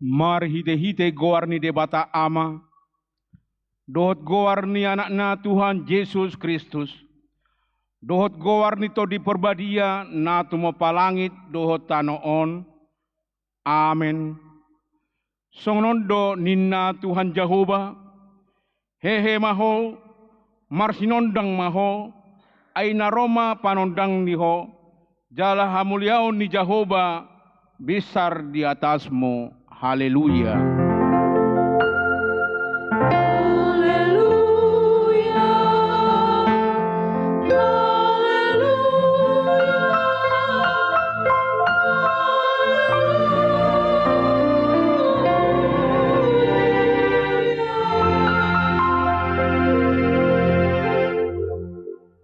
Mar hite-hite goar ni debata ama, dohot goar ni anakna Tuhan Yesus Kristus, dohot goar ni to di perbadia na tumo palangit dohot tanoon, amen. Songonondo ninna Tuhan Jehovah, hehe maho, marsinondang maho, ay naroma panondang niho, jala hamuliao ni Jehovah, besar di atasmu. Haleluya. Haleluya.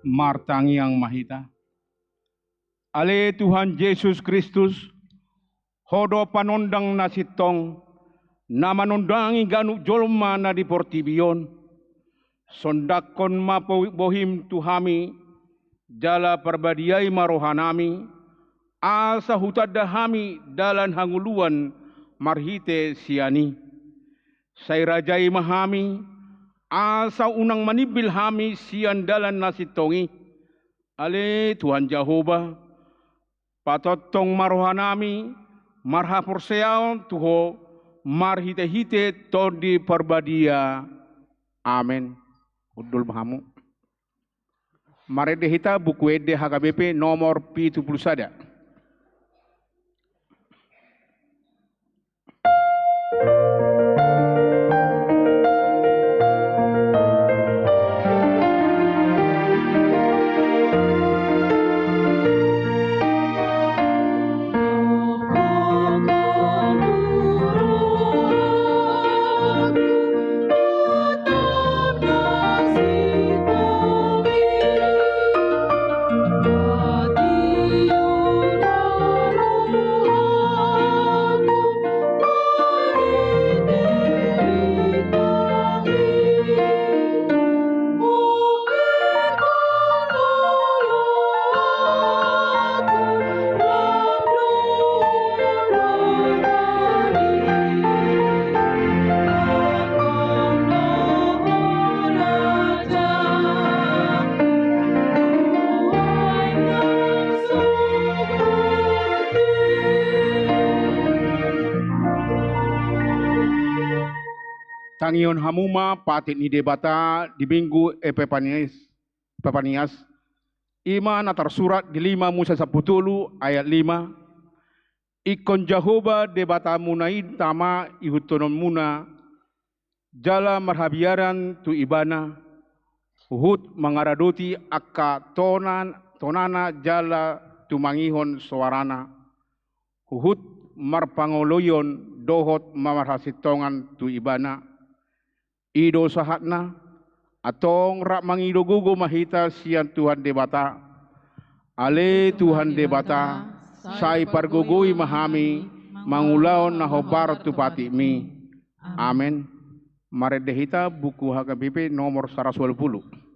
Martangi yang mahita. Ale Tuhan Yesus Kristus, hodo panondang nasitong, na manondangi ganu jolma na di portibion, sondakon mapobohim tuhami, jala perbadiai marohanami, asa hutadahami dalan hanguluan marhite siani. Say rajai mahami, asa unang manibil hami sian dalan nasitongi, ale Tuhan Jehovah, patotong marohanami, marhapur seaon tuho marhite-hite to di perbadia. Amin. Udul mahamu. Marede hita buku ede HKBP nomor 70 sada. Hati sangion hamuma patit ni debata di minggu Epifanias. Ima na tersurat di 5 Musa 10 ayat 5. Ikon Jehovah debata munaid tama ihutonon muna jala marhabiaran tu ibana uhut mangaradoti akka tonana jala tumangihon suarana uhut marpangoloyon dohot mamarhasitongan tu ibana ido sahatna atong rak mangidogugo mahita sian Tuhan debata ale Tuhan debata sai pargugui mahami mangulaon na hobar tu pati mi amen. Mari dehita buku HKBP nomor 120.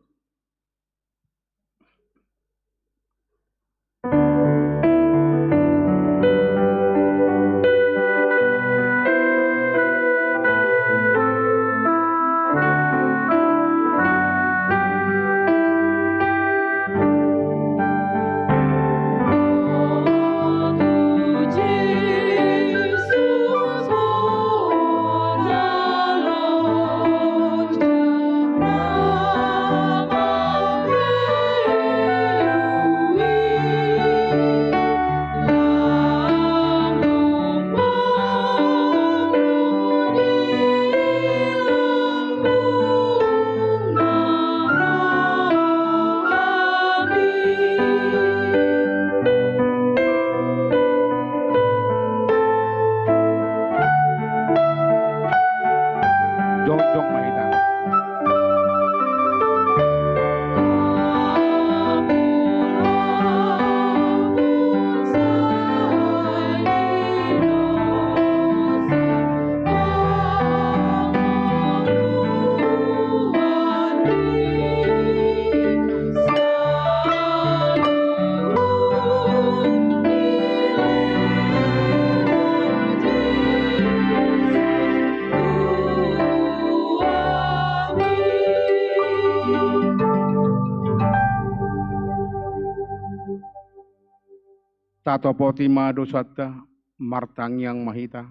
Tato poti madosata martang yang mahita.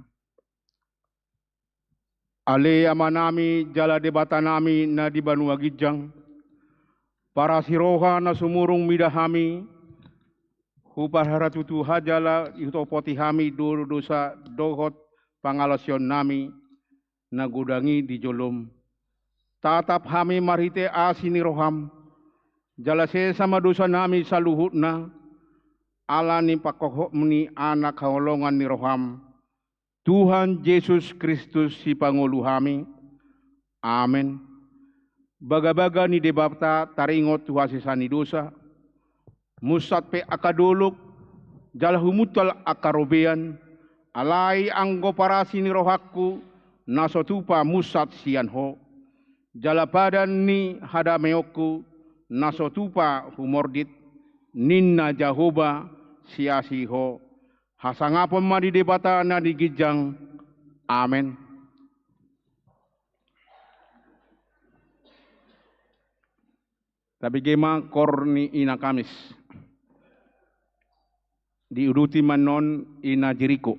Ale amanami jala debata nami na di Banua Gijang. Para siroha na sumurung midahami. Hupar haratutu hajala yuto poti hami dulu dosa dohot pangalasyon nami na gudangi di jolom. Tatap hami marite asini roham. Jala sama dosa nami saluhut na. Allah ni pakohok meni anak haolongan ni roham. Tuhan Yesus Kristus si pangulu hami. Amin. Baga-baga ni debata taringot Tuhan sisani dosa. Musat pe akaduluk. Jalahumutal akarobean. Alai anggo parasi ni rohakku. Nasotupa musat sianho. Jalapadan ni hadameokku. Nasotupa humordit. Ninna Jahoba siasiho hasangapon madi debata na di Gijang. Amen. Tapi gema korni ina Kamis diuruti manon ina Jeriko.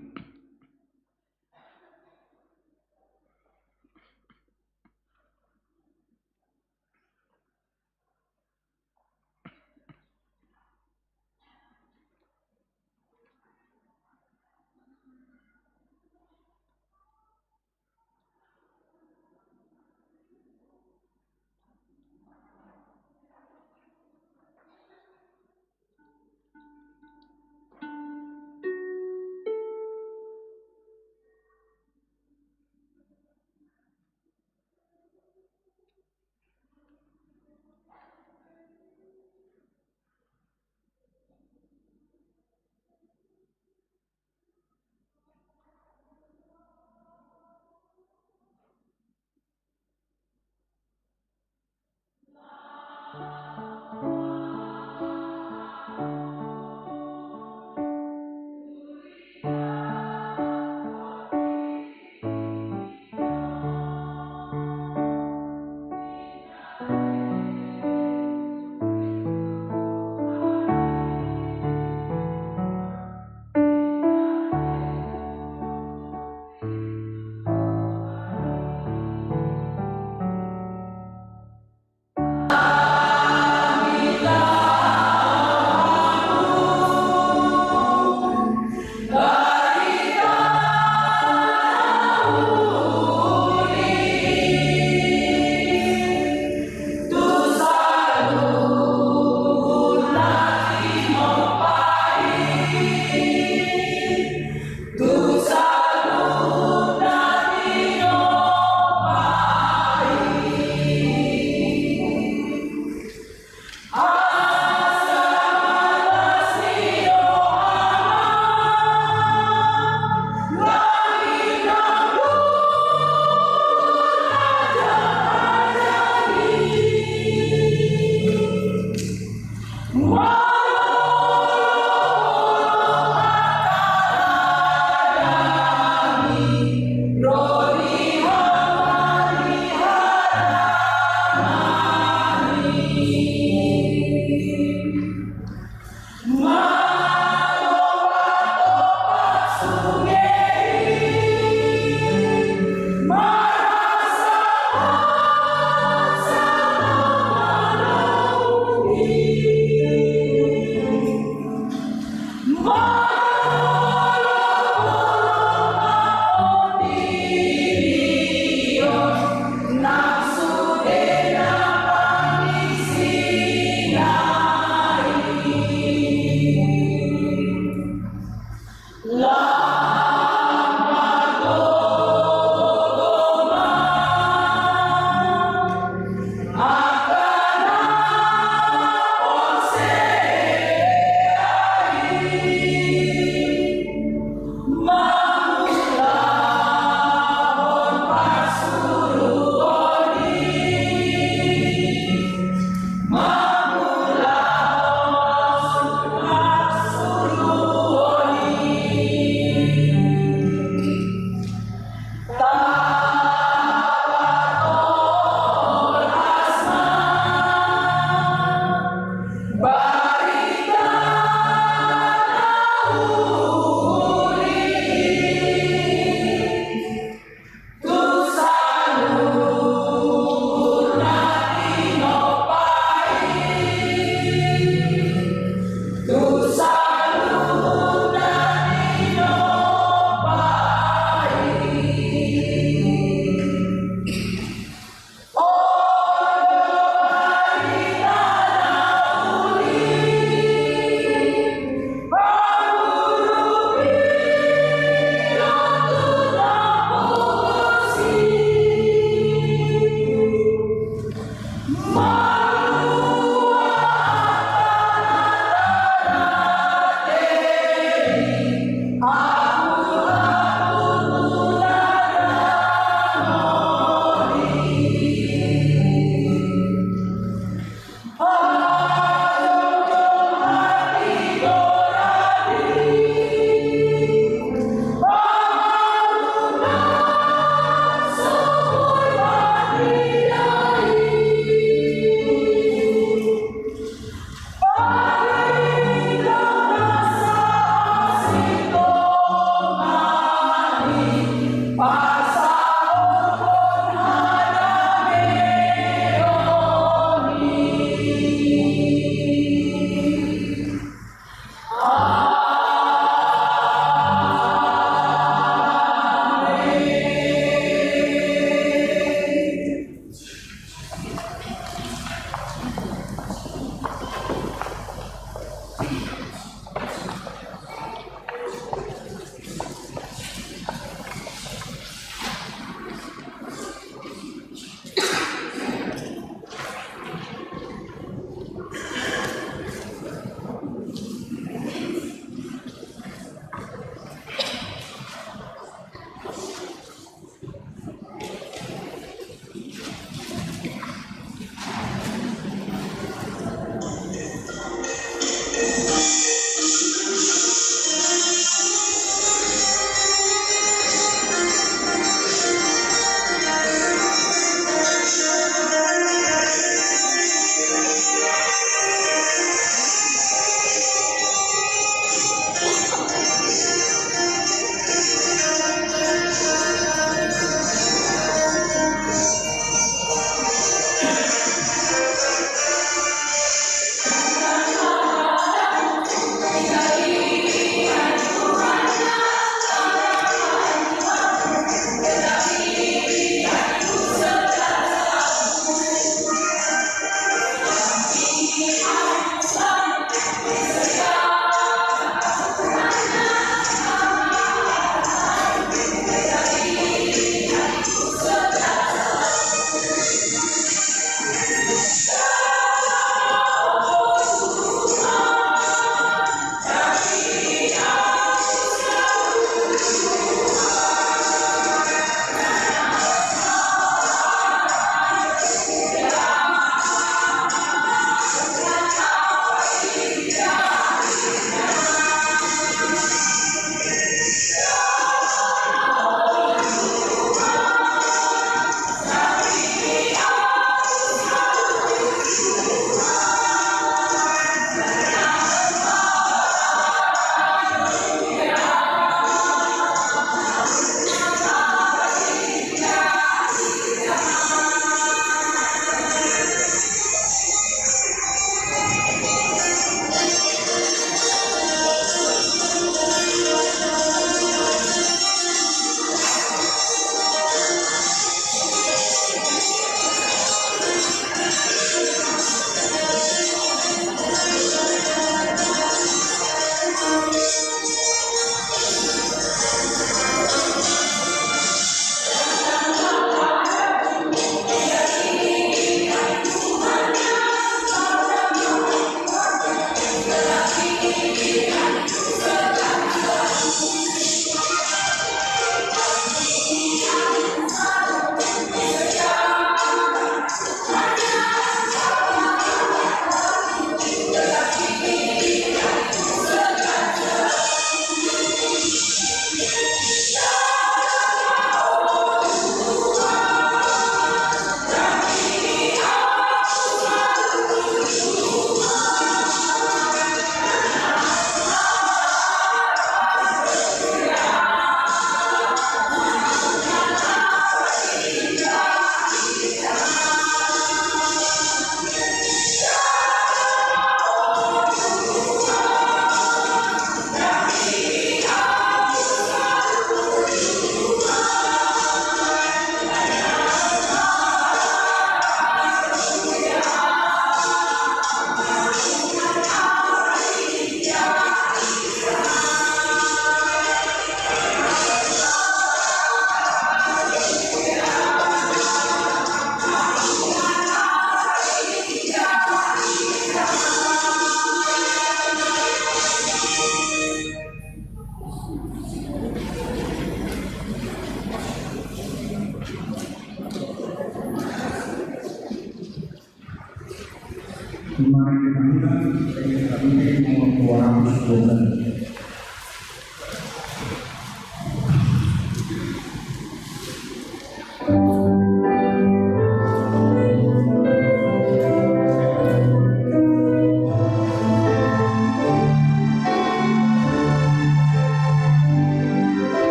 Tuhan.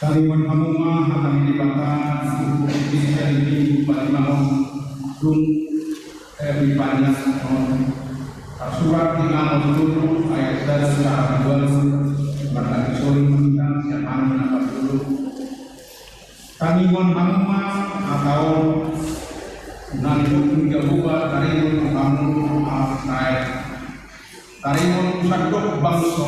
Kaliwan hamuma akan dibakar untuk bisa ini pada malam dum banyak surat di nomor 10 ayat 1 sampai 2 berkata sore tentang siapa nama dulu kaliwan hamuma atau nanti tiga buah kaliwan kamu naik kaliwan sadok bangsa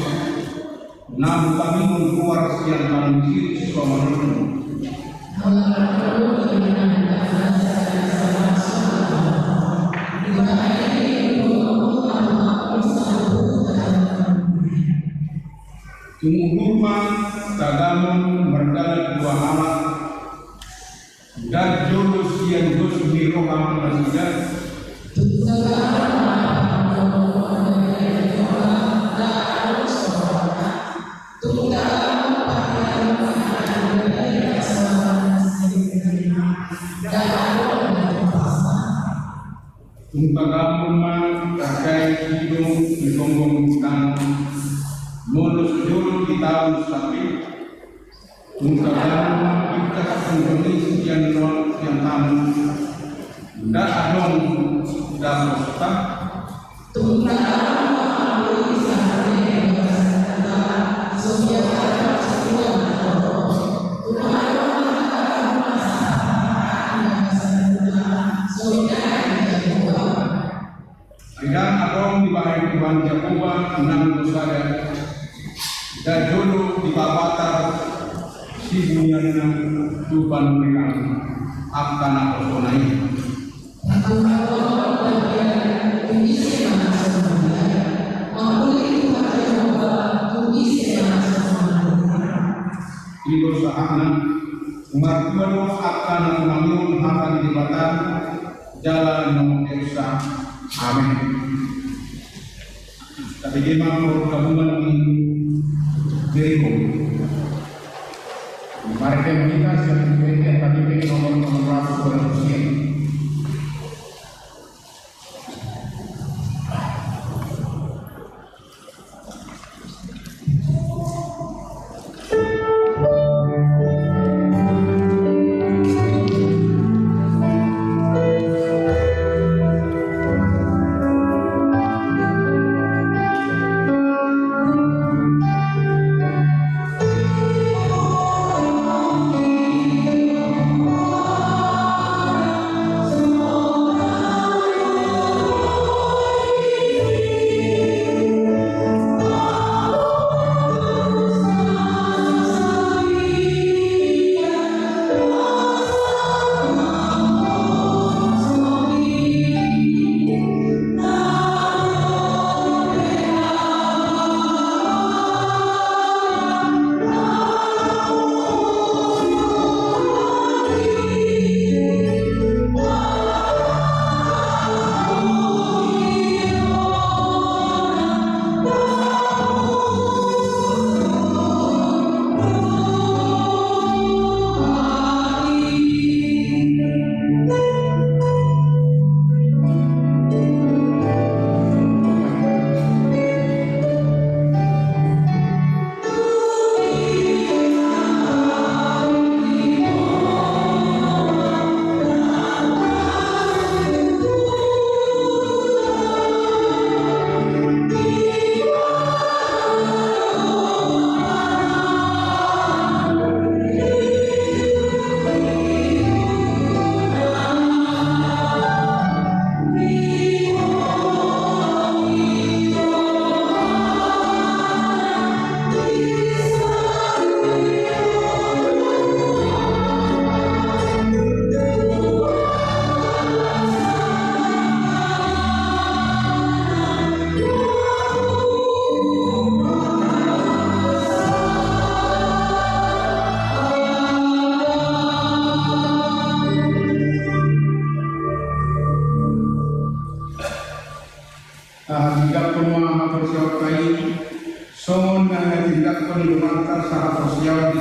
namun kami keluar yang kami sisi soalnya. Tumuruma tagamun merdalat dua alat dan jurus yang gusmi roham nasidat Tumpagamun terkait hidung di gonggong tangan mulus juru di tahun sapi Tumpagamun kita Indonesia yang tamu tidak adong tidak mustah Ayah adong di bawah Tuhan Jakoba enam dosada dan jodoh di babatar si dunia Tuhan mereka akan aku sonai. Ibu sahana umat Tuhan akan mengambil akan dibatan jalan nomor Amin. Tapi gimana gabungan di Jericho? Mari kita yang tadi ingin nomor ratus berusia.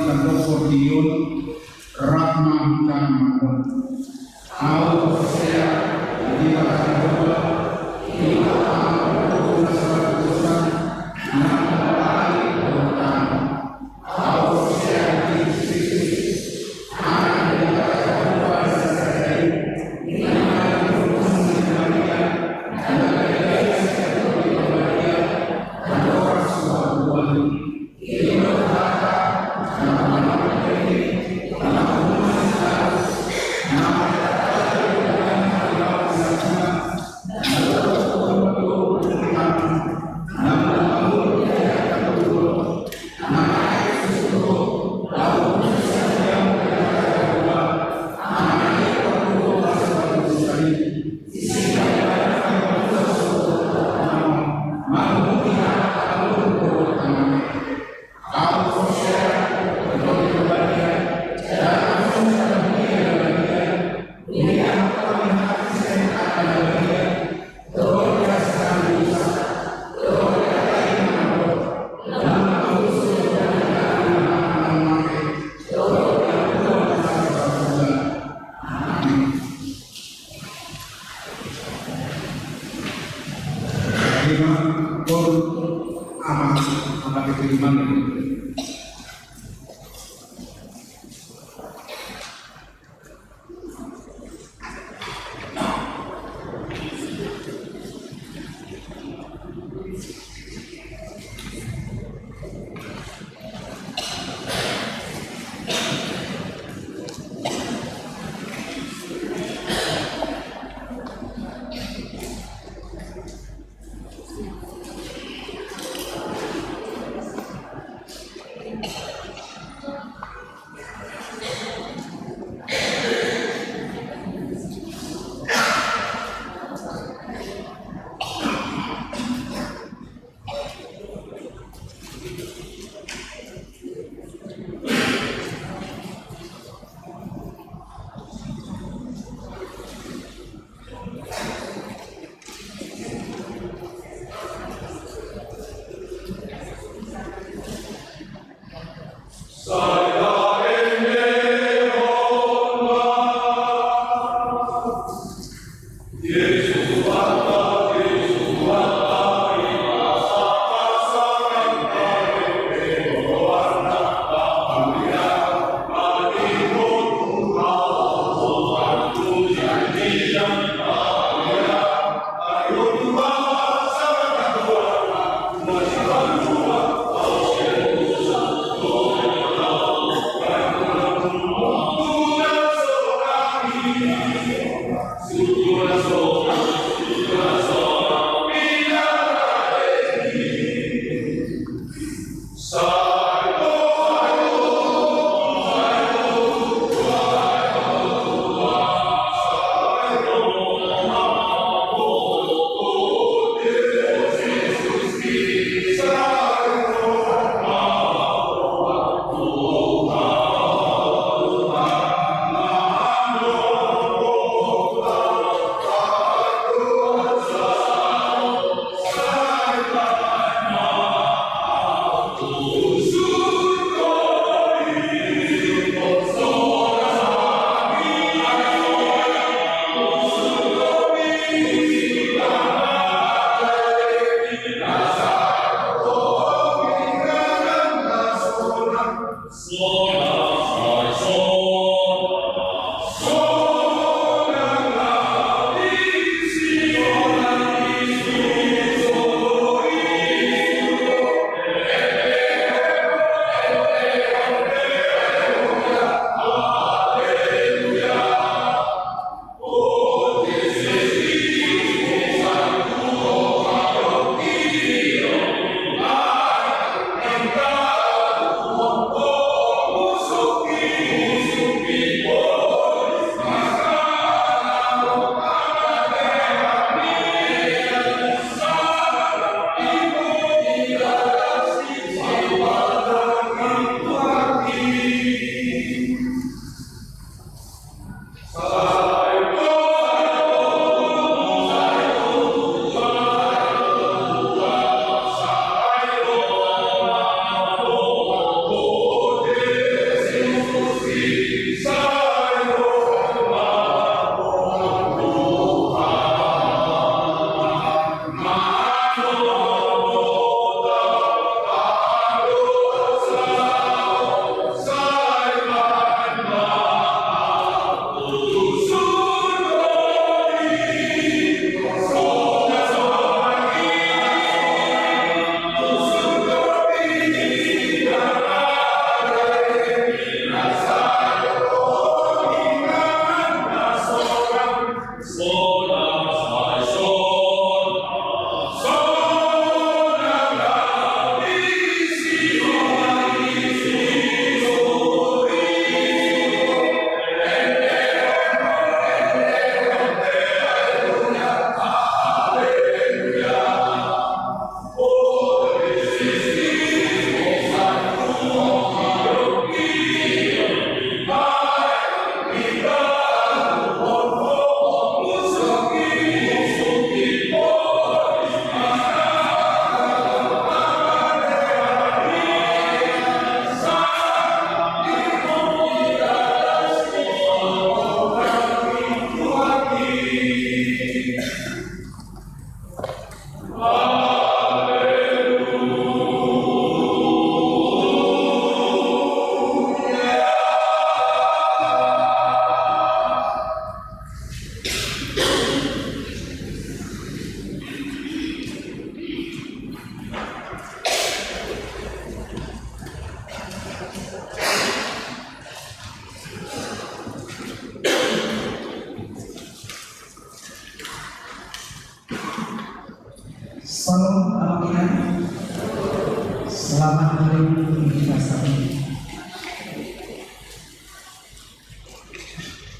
dan Dr. Dion Rahma Hutana Makon. Aku percaya di atas doa kita akan berdoa nama Tuhan. Aku percaya di Kristus anak di atas doa saya ini nama Tuhan Maria dan Maria seperti Maria dan orang suatu Tuhan. Ini berkata nama ini nama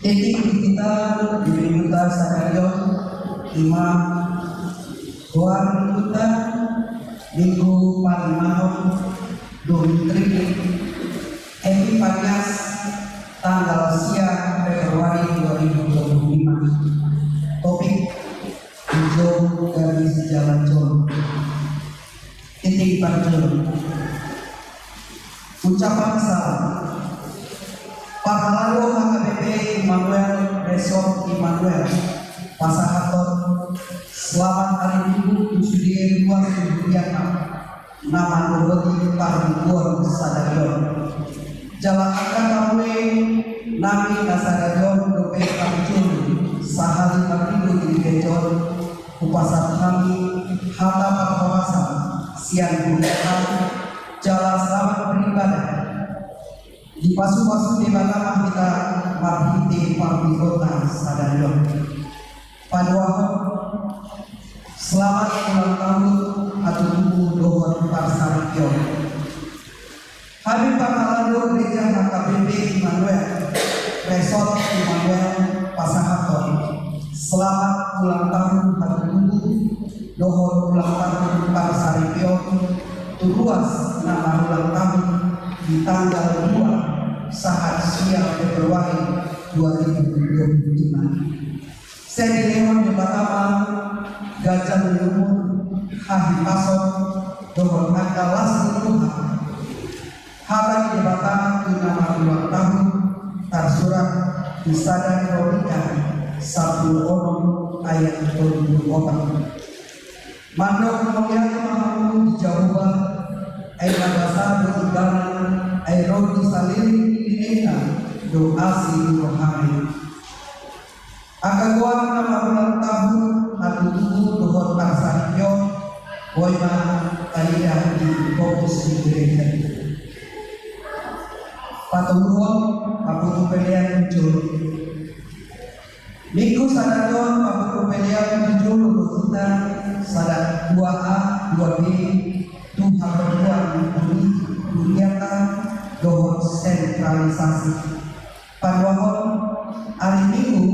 Titik kita di Duta Stadion Imam Tuan Duta Minggu Palimahon Domitri Emi Panias tanggal siang Februari 2025. Topik hijau garis jalan John. Titik Banjur. Ucapan salam. Pahalalo HKBP Immanuel Resort Immanuel Pasahaton. Selamat hari Minggu 7 nama Nobodi Parbuan Sadarion Jalan Angka Kamwe Nami Nasarion Dope Kamjun Sahali Makidu di Gejon Upasat Kami Hata Pakawasa Siang Bulehan Jalan Selamat Beribadah di pasu-pasu di mana kita Marhiti Parbikota Sadarion Paduahon. Selamat ulang tahun atau tubuh dohon Parsarikyo. Habib Pakalado Gereja HKBP Immanuel Resort Immanuel Pasahaton. Selamat ulang tahun atau tubuh dohon ulang tahun Parsarikyo. Turuas nama ulang tahun di tanggal 2 saat siang Februari 2025. Saya dilewat di pertama Gajah Menyumur Hahi Pasok Dohon Akalas Tuhan Hari di Batang di nama ulang tahun tersurat di Sadar Kronika 1 ayat 24. Mandok Mulyani Mahamu di Jawa Air Basar Doibanan Air Rodi Salir Dineka Doa Si Rohani Akaguan nama ulang tahun atau tubuh dohon Parsarikyo Boyma Kalidah di fokus di gereja Patungguhon Paputu Pelian muncul Minggu Sadarion Paputu Pelian muncul kita Sadat 2A 2B Tuhan perempuan Duniata dohon sentralisasi Paduahon hari Minggu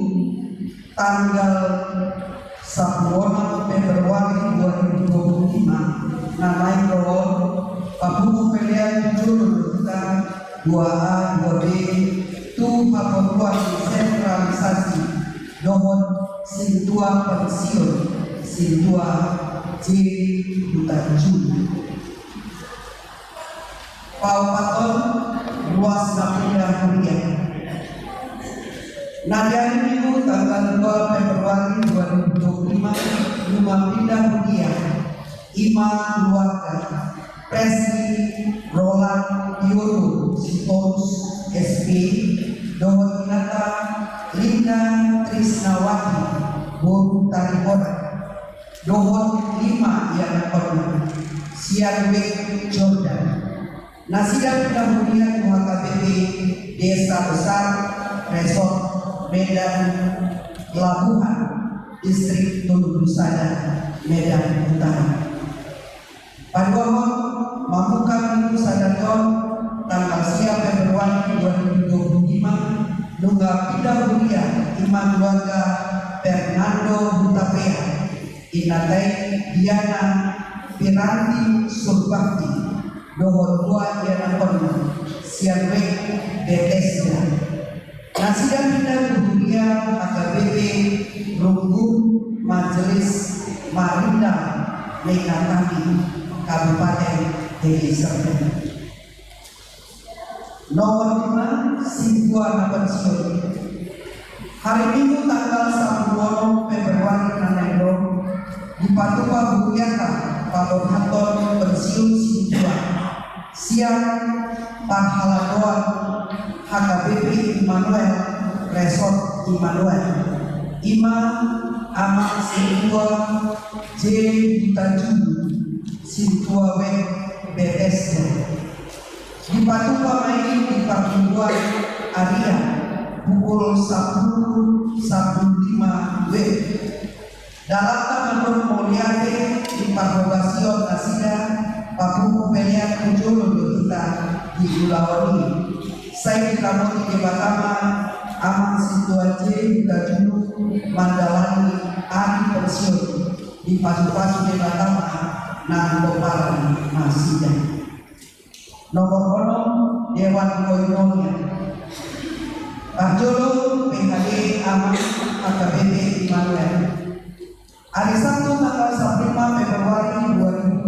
tanggal 10 Februari 2025 namai dohon Paputu Pelian muncul kita 2A 2B Tuhan perempuan sentralisasi dohon Sintua pensiun Sintua J Butanju Paupaton luas Napindah Kuliah Nadiani Minggu tanggal 2 Februari 2025 Rumah Pindah Kuliah Ima Keluarga Presi Roland Yono Sitorus SP Dohon Inata Linda Trisnawati Boru Tarikona Dohon 5 yang pernah Siarwek Jordan Nasidat Pendahuluan HKBP Desa Besar Resort Medan Labuhan Distrik Tunduk Husada Medan Utara. Paduahon Mamukan Minggu Sadarion tanggal siang Februari 2025 Nungga Pindah Mulia Imam Keluarga Fernando Hutapea Inatai Diana Piranti Surbakti Dohon 2 Diana Pernah Siarwek Bethesda Nasidat Pindah Mulia HKBP Runggung Majelis Marinda Lekatami Kabupaten Deli Serdang. Nomor 5 Sintua Pensiun. Hari Minggu tanggal 10 Februari Nanendo di Patupa Bukiyata Pabon Haton pensiun Sintua. Siang Panhaladoan HKBP Immanuel Resort Immanuel. Imam Amak Sintua J Butanju Sintua W Bethesda. Di Patupa Main di Pangkuan Arya pukul 10.15 W. Dalam taman Moliate di Parlogasion Nasida Papuku Pelian Muncul kita di Bulawani. Saya Ramoti di Batama Aman Situaje Gajulu Mandalani Adi pensiun di Pasu-Pasu Debatama Nan Boparan Masida. Nomor 6 Dewan Koinonia Parjolo PHD Aman AKBP Immanuel. Hari Sabtu tanggal 5 Februari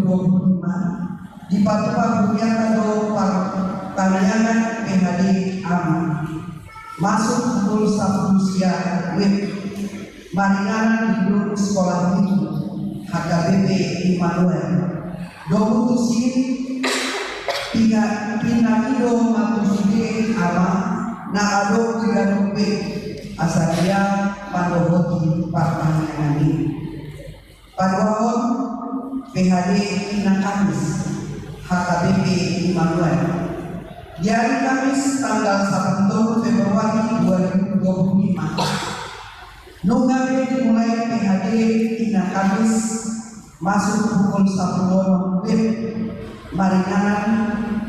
2025 di Patupa Budiantado Taliangan PHD Aman. Masuk pukul 1 siang WIB Maringan di grup sekolah minggu HKBP Immanuel. Domutusi Pinakido Matusude Ama Naado Tiganupe Asaria Pandohoti Partangan ini. Paduahon PHD Inakamis HKBP Immanuel. Di hari Kamis tanggal 1 Februari 2025 Nungabe dimulai PHD Tina Kamis masuk pukul 1 WIB Maringanan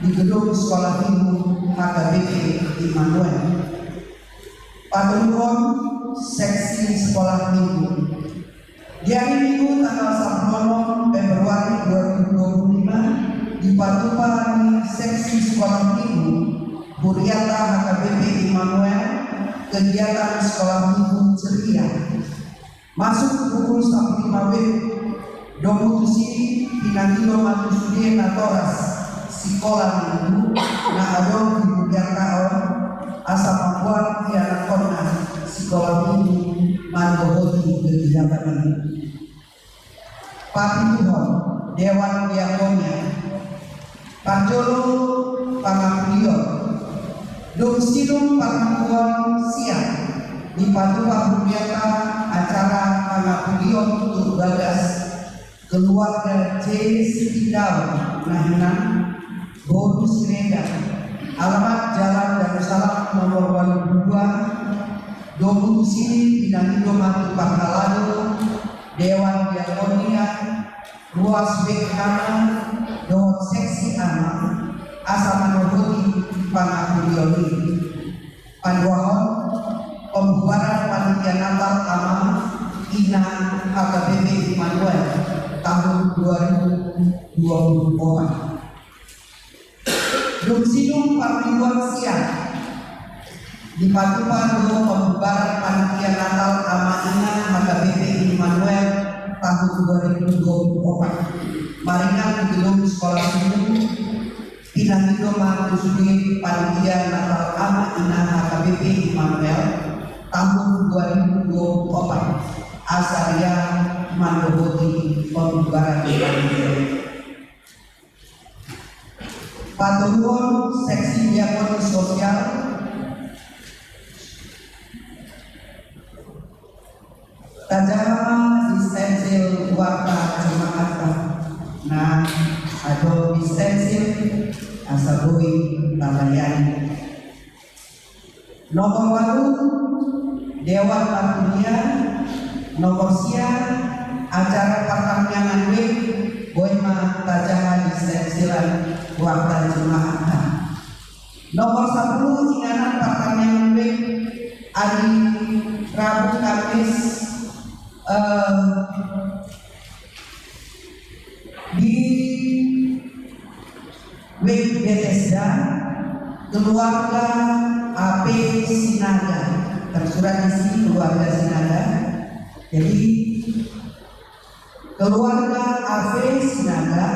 di gedung sekolah minggu HKBP Immanuel. Paduhon seksi sekolah minggu. Di hari Minggu tanggal 1 Februari 2025 di Patupa seksi sekolah minggu Buriata HKBP Immanuel kegiatan sekolah minggu ceria masuk pukul 1.5 WIB Domutusi Pinangilo Matusude Natoras sekolah minggu Naadong di Buriata Asa Papuan Tiana Kona sekolah minggu Mandohoti kegiatan ini. Patituhon Dewan Diakonia Parjolo Pangapulion Dumsilum Pangapuan siang di Patupa Budiata acara Pangapulion untuk Bagas keluarga J. Sitidal Nahinan Bodu Sirenda alamat Jalan Darussalam nomor 22 Domutusi Pinangilo Matu Pangkalado Dewan Diakonia Ruas Bekana Dohot seksi Ama Asa Manohoti Pangapulioni. Panduahon pembubaran panitia Natal Ama Ina HKBP Immanuel tahun 2024. Dumsidung Parlibuan siang di Patupa pembubaran panitia Natal Ama Ina HKBP Immanuel tahun 2024. Maringan di gedung sekolah minggu Pinangilo Matusude panitia Natal Ama Ina HKBP Immanuel tahun 2024. Asaria Mandohoti pembubaran panitia. Patuhon seksi diakoni sosial Tajama distensil warta jemaat nah atau distensil asabui talayani. Nomor waru Dewan Partunia nomor siang acara pertanyaan W Boima Tajama distensilan warta jemaat. Nomor 10 inganan pertanyaan W hari Rabu Kamis di WIB Bethesda keluarga AP Sinaga tersurat isi keluarga Sinaga. Jadi keluarga AP Sinaga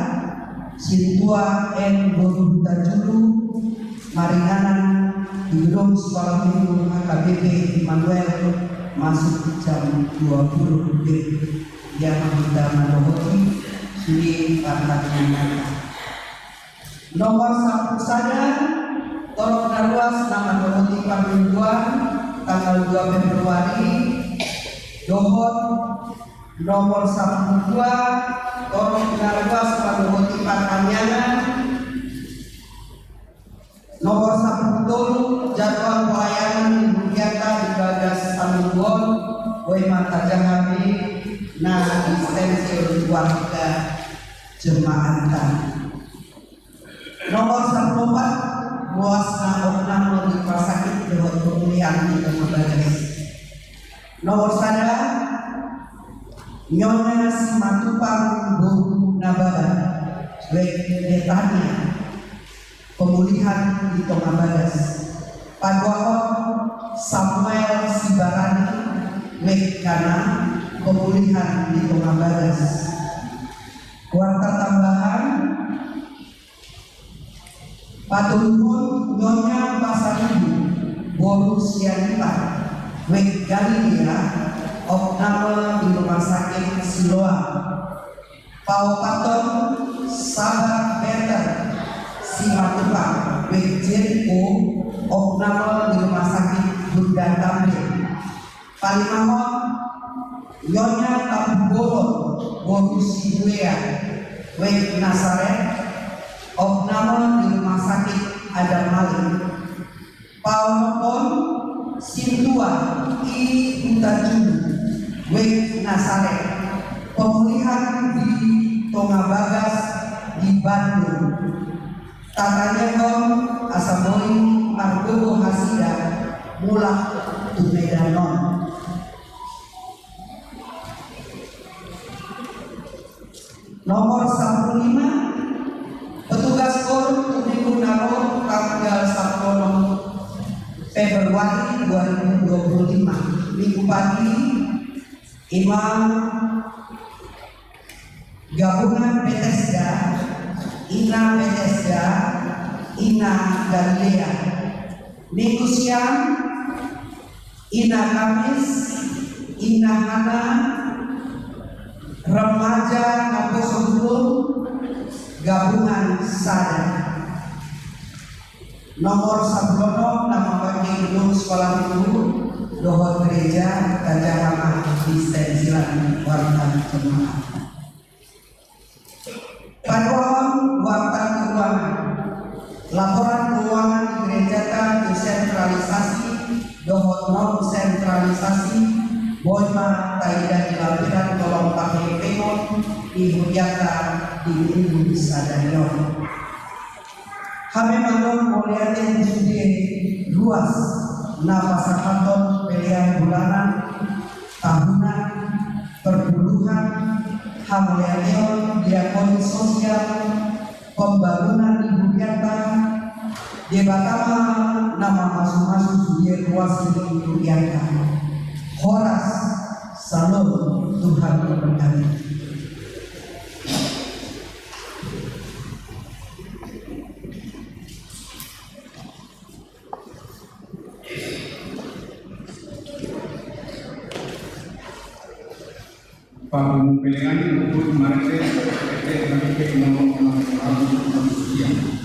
Sintua N Bodu Tajulu Maringanan di gedung sekolah minggu HKBP Immanuel masuk jam 20 WIB yang meminta Mandohoti Suri Partangan. Nomor 1 saja Torok Darwas nama Mandohoti Pamingguan tanggal 2 Februari Dohot nomor 12 Torok Darwas Mandohoti Partangan. Nomor 1 jadwal pelayanan kegiatan di Bagas Sambuon Boima Tajahami nah distensil warga jemaatan. Nomor 14 Muasna Oknam di Pasakit Dewan Pemilihan pemilihan itu Bagas. Nomor sada Nyonya Simatupang Bu Nababan Wek Netanya pemulihan di Tonga Bagas. Paduahon Samuel Sibarani Wek Kana pemulihan di Tonga Bagas. Kuarta tambahan Patulun Nyonya Pasaribu Borusianita Wek Galilea opname di Rumah Sakit Siloam. Pau Paton Sabar Better Simatupang Wek Jericho opname di Rumah Sakit Bunda Tambe. Palimahon Nyonya Tabubolon Borusi Buea Wek Nazaret opname di Rumah Sakit Adam Malik. Paulopon Sintua I Utajulu Wek Nazaret pemulihan di Tonga Bagas di Bandung. Tatanya Kom Asamoi Margowo Hasida Mulak Tumedanon. Nomor 15 petugas KOR Unikum Naro tanggal 10 Februari 2025 Minggu pagi Imam Gabungan Bethesda Ina Bethesda Ina Galilea. Minggu siang Ina Kamis Ina Hana Remaja Naposodulun Gabungan Sada. Nomor sablono nama bagi gedung sekolah minggu dohor gereja Kajahama di stensilan warta jemaat. Paduan warta keuangan. Laporan keuangan di gereja desentralisasi dohor non sentralisasi Boima Taida di Lapiran tolong pakai pemon di Hujata di Minggu Sadarion. Kami mandor muliatin sudi luas nafasakanton pilihan bulanan tahunan perburuhan hamuliatin diakoni sosial pembangunan ibu yata debatama nama masuk-masuk sudi luas ibu yata Horas Salom Tuhan memberkati. Pemilihan untuk market PT nomor sekian.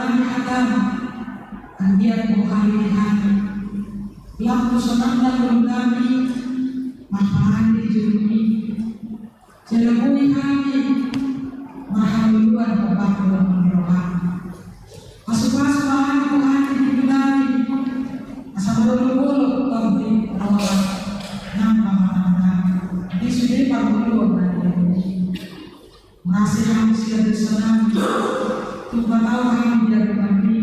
kami akan kegiatan hari hari. Yang senang dan kami makan di jumi. Jelebui kami mahaluan bapak dan menyerah. Asuh-asuhan Tuhan di kami. Asal bulu-bulu kami orang nampak di sini bulu masih manusia di sana. Tuhan tahu kami dari kami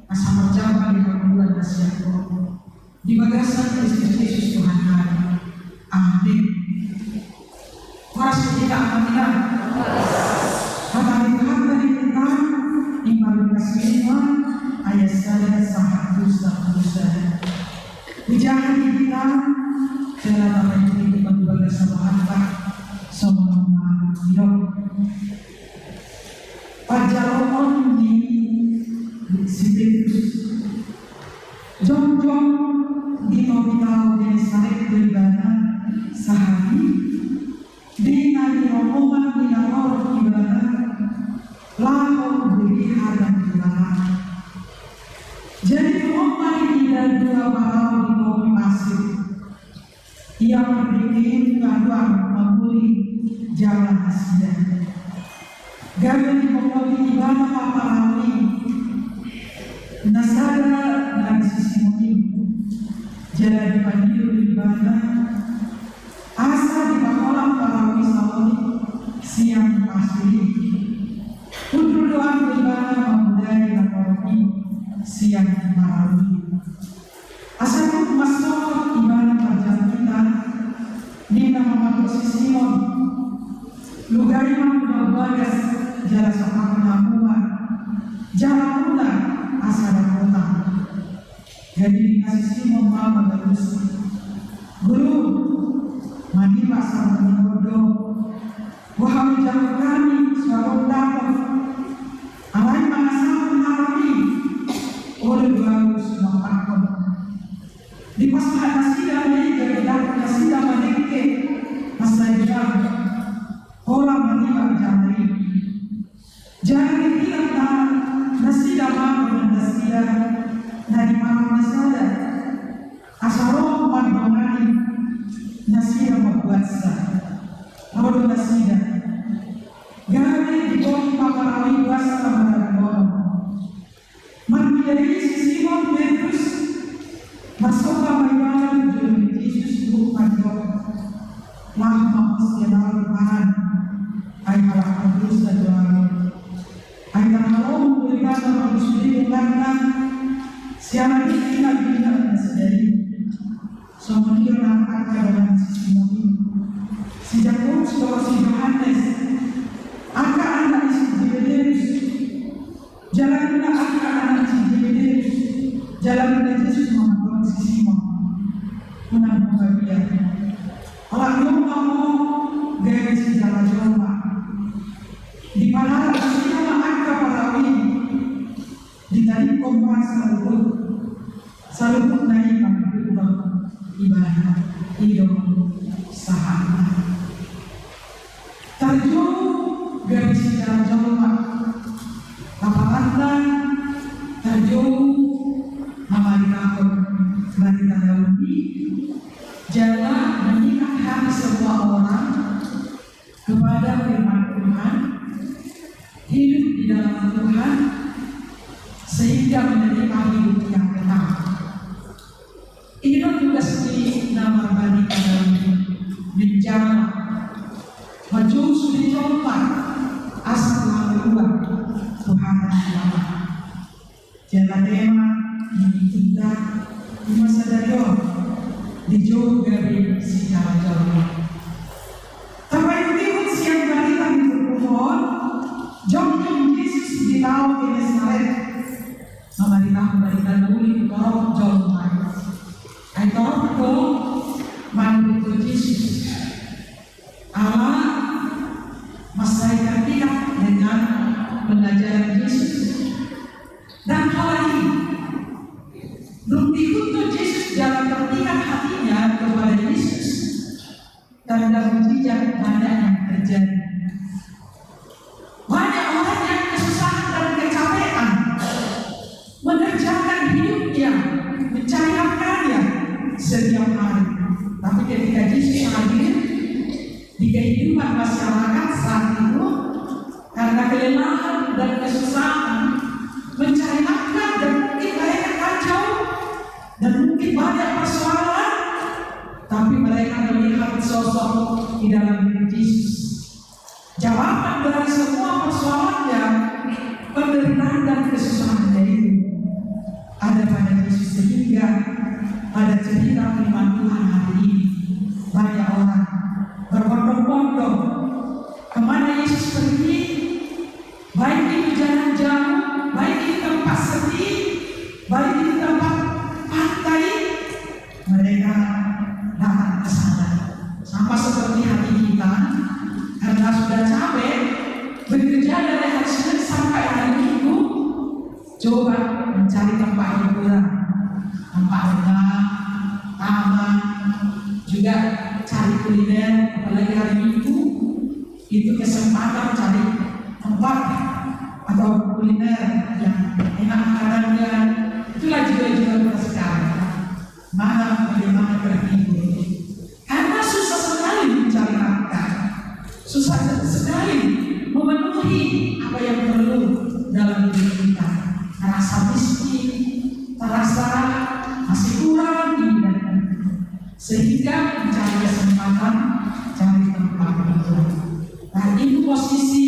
asal berjamaah di bulan Asyik di bagasan Kristus Yesus Tuhan kami. Amin. Mari kita amankan. Kata Tuhan dari kita Iman kasih ayat saya sangat dosa. Ujian kita dalam ini bagi sama harta sama hidup. Pajaron di Sibitus Jom di nominal Genesaret beribadah sehari di nadi rombongan di nalor ibadah lalu beri hadam ibadah. Jadi rombongan tidak dua malam di bawah pasir. Ia berpikir bahwa membuli jalan hasilnya. Gagal di bawah ibadah apa lagi? Nasada dari sisi mulim jalan dipanggil ibadah asa di bawah para wisawali siang pasti untuk doa ibadah memudai laporan siang malam asa masuk ibadah kerjaan kita di nama posisi Simon lugar yang berbagas jalan sama penampungan jalan muda asal kota. Jadi kasih mama bagus. Guru mandi pasal menyodo. Wahai jalan kami suara dapat. Alai masa mengalami oleh bagus memakan. Di pasal nasidah ini jadi dapat nasidah menike masa jam. Orang menimba jari. Jangan kita nasidah mama nasidah dari mana saja asal memandangani nasidah membuat lalu nasidah gari di bawah pakarawi bahasa kebenaran menjadi Simon Petrus masuk ke ibadah tujuan Yesus bukan maha sejarah Tuhan ayat Petrus dan doa ayat Allah memberikan manusia karena siapa kita bina sendiri. Semua orang akan dengan sisi mulia. Sejak sudah si Yohanes, akan anak isi Yesus. Jalan kita akan anak isi Yesus. Jalan kita Yesus mengatur sisi menang bahagia. Orang yang mau gaya si jalan jomba. Di mana kita akan perawi ditarik kompas selalu naik ibadah hidup sahabat terjun garis jalan jomba apakah terjun memarikahun barita Daudi jalan mengikat hati semua orang kepada firman Tuhan hidup di dalam Tuhan sehingga menerima hidup yang tenang. Ini juga seperti nama barita Daudi menjama maju sudi lompat asal keluar Tuhan Allah. Jalan tema ini kita di masa dayo dijauh dari secara jauh. Tapi itu siang barita berkumpul, jauh Yesus di tahun Genesaret. Memarikah barita Daudi torok jauh mai. Ai torok ko mandu Yesus. Allah masaikan kita dengan pengajaran Yesus. Dan hal ini belum dituntut Yesus dalam terpikat hatinya kepada Yesus. Tanda mujizat banyak yang terjadi. Banyak orang yang kesusahan dan kecapean setiap hari. Tapi ketika Yesus hadir di kehidupan masyarakat saat itu, karena kelelahan dan kesusahan mencari nafkah, dan mungkin mereka kacau dan mungkin banyak persoalan, tapi mereka melihat sosok di dalam diri Yesus. Jawaban dari semua persoalannya, penderitaan dan kesusahannya itu ada pada Yesus, sehingga ada cerita firman Tuhan hari ini. Banyak orang berbondong-bondong kemana Yesus pergi, baik di jalan jauh, baik di tempat sepi, baik di tempat pantai, mereka datang ke sana. Sama seperti hati kita, karena sudah capek bekerja dari hari Senin sampai hari Minggu, coba mencari tempat hiburan, tempat renang, taman, juga cari kuliner. Apalagi hari Minggu itu kesempatan cari tempat atau kuliner yang enak makanannya. Itulah juga sekarang bagaimana terhibur, karena susah sekali mencari nafkah, susah sekali memenuhi apa yang perlu dalam diri kita. Terasa miskin, terasa masih kurang ini dan itu, sehingga mencari kesempatan, cari tempat itu. Nah, itu posisi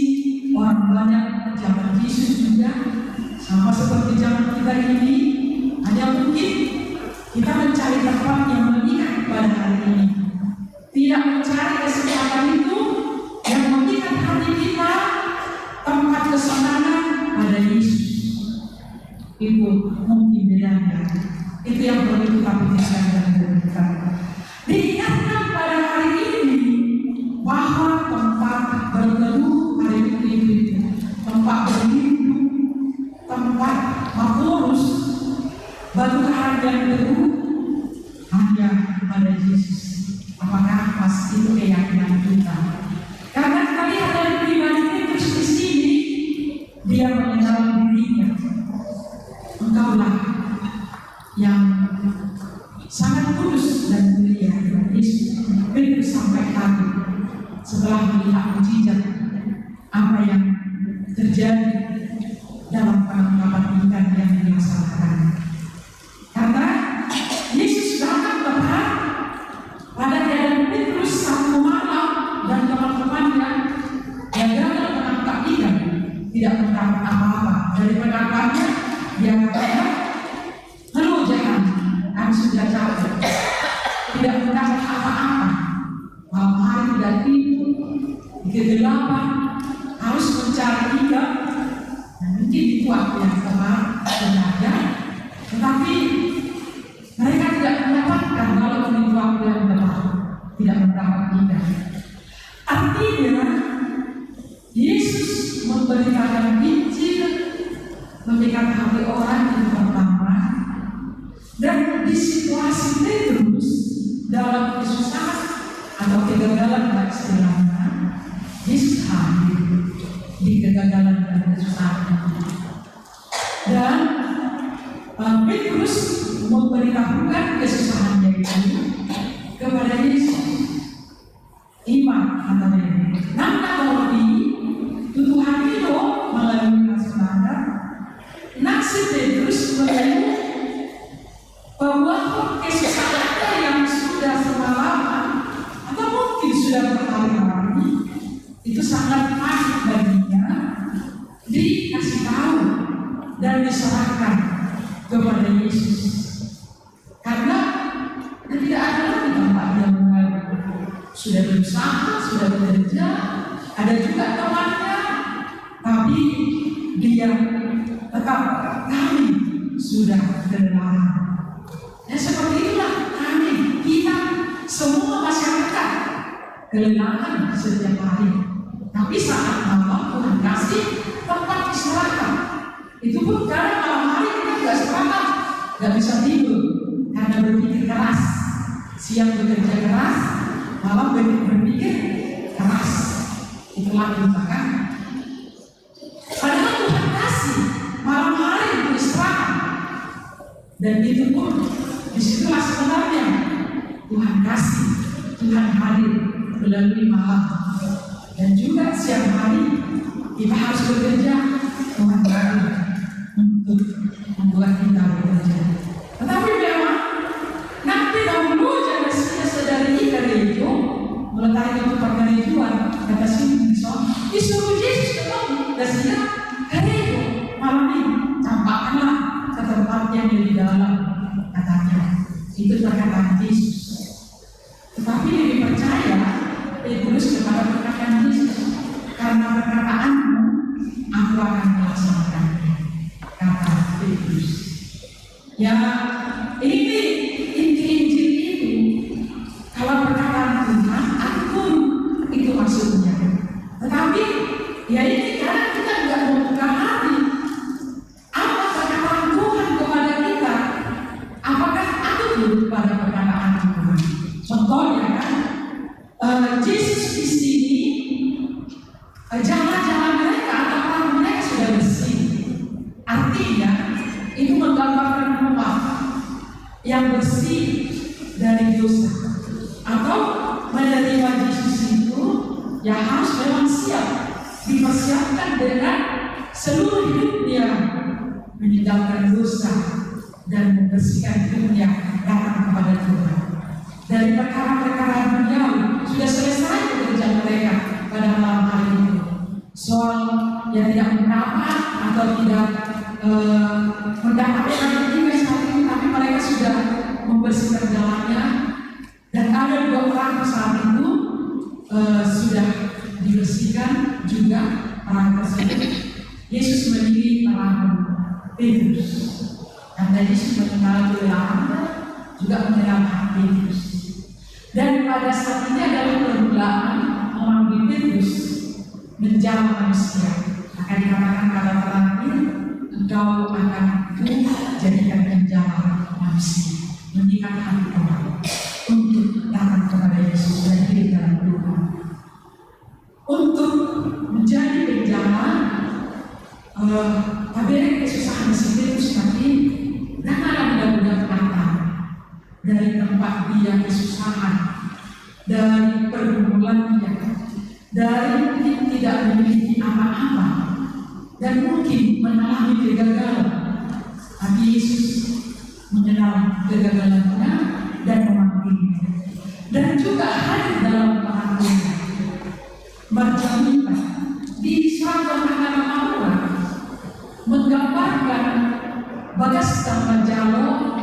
orang banyak zaman Yesus juga, sama seperti zaman kita ini. Hanya mungkin kita mencari tempat yang mengikat pada hari ini, tidak mencari kesempatan itu yang mengikat hati kita, tempat kesenangan pada Yesus. Itu mungkin bedanya. Itu yang perlu kita pikirkan dan berikan. Diingatkan pada hari ini bahwa tempat berteduh hari itu, tempat berlindung, tempat mafurus, batu karang yang teduh hanya pada Yesus. Apakah pas itu keyakinan kita? Karena kita lihat dari pribadi Petrus di sini, dia mengenal dirinya. Engkaulah yang sangat kudus dan mulia. Yesus Petrus sampai takut setelah melihat mujizat apa yang terjadi dalam penangkapan ikan yang dilaksanakan. Karena Yesus datang tepat pada keadaan Petrus satu malam dan teman-temannya yang gagal menangkap ikan, tidak mendapat apa-apa. Dari penangkapannya dia katakan, "Halo jangan, kami sudah capek, tidak mendapat apa-apa. Malam hari tidak tidur, di kegelapan harus mencari ikan." Nah, mungkin itu waktu yang tepat sebenarnya, tetapi mereka tidak mendapatkan. Kalau itu waktu yang tepat, tidak mendapat ikan. Artinya Yesus memberikan Injil, memberikan hati orang yang pertama, dan di situasi Petrus dalam kesusahan atau kegagalan dan istilahnya, Yesus hadir di kegagalan dan kesusahan. Dan Petrus memberitahukan kesusahannya itu kepada Yesus. Iman katanya, "Nanda Lord Tuhan itu melalui asmara." Nasi Petrus mengeluh bahwa kesusahannya yang sudah semalaman atau mungkin sudah berhari-hari itu sangat pahit baginya, dikasih tahu dan diserahkan kepada Yesus. Karena tidak ada lagi tempat yang mengalir. Sudah berusaha, sudah bekerja, ada juga temannya, tapi dia tetap kami sudah kelelahan. Dan seperti itulah kita semua masyarakat kelelahan setiap hari. Tapi saat malam Tuhan kasih tempat istirahat. Itu pun karena malam hari kita tidak istirahat, tidak bisa tidur karena berpikir keras. Siang bekerja keras, malam berpikir keras. Itulah kita kan. Padahal Tuhan kasih malam hari untuk istirahat. Dan itu pun disitulah sebenarnya Tuhan kasih, Tuhan hadir melalui malam. Dan juga siang hari kita harus bekerja, Tuhan hadir untuk membuat kita bekerja. Tetapi memang nanti dahulu jangan sadari dari itu meletakkan itu pengajuan kata sini disuruh Yesus ketemu dan sehingga hari itu malam ini campakkanlah ke tempat yang di dalam katanya itu perkataan Yesus. Tetapi lebih percaya Petrus kepada perkataan Yesus, karena perkataanmu aku akan melaksanakannya, kata Petrus. Ya, ini inti Injil itu. Kalau perkataan Tuhan, ampun itu maksudnya. Tetapi ya ini karena kita tidak membuka hati. Apa perkataan Tuhan kepada kita? Apakah aku pada perkataan Tuhan? Contohnya kan, Yesus di sini jalan-jalan mereka atau orang mereka sudah bersih. Artinya itu menggambarkan rumah yang bersih dari dosa. Atau menerima Yesus itu ya harus memang siap, dipersiapkan dengan seluruh hidupnya meninggalkan dosa dan membersihkan hidupnya datang kepada Tuhan. Dari perkara-perkara dunia sudah selesai pekerjaan mereka pada malam hari itu. Soal yang tidak mendapat atau tidak mendapatkan investasi, tapi mereka sudah membersihkan jalannya. Dan ada 2 orang saat itu sudah dibersihkan juga orang tersebut. Yesus memilih orang Petrus. Karena Yesus mengenal Anda juga mengenal Petrus. Dan pada saat ini adalah permulaan memanggil Petrus menjadi manusia. Akan dikatakan kata terakhir, engkau akan jadikan menjadi manusia. Mengikat hati orang untuk datang kepada Yesus dan hidup dalam Tuhan. Untuk menjadi penjalan tabir kesusahan Petrus nanti janganlah mudah-mudah datang dari tempat dia kesusahan, dari pergumulan dia, dari tidak memiliki apa-apa dan mungkin mengalami kegagalan. Tapi Yesus mengenal kegagalannya dan memanggilnya, dan juga hadir dalam pengampunan. Bercerita di Seragam Anak Mawar menggambarkan Bagasta Manjalo.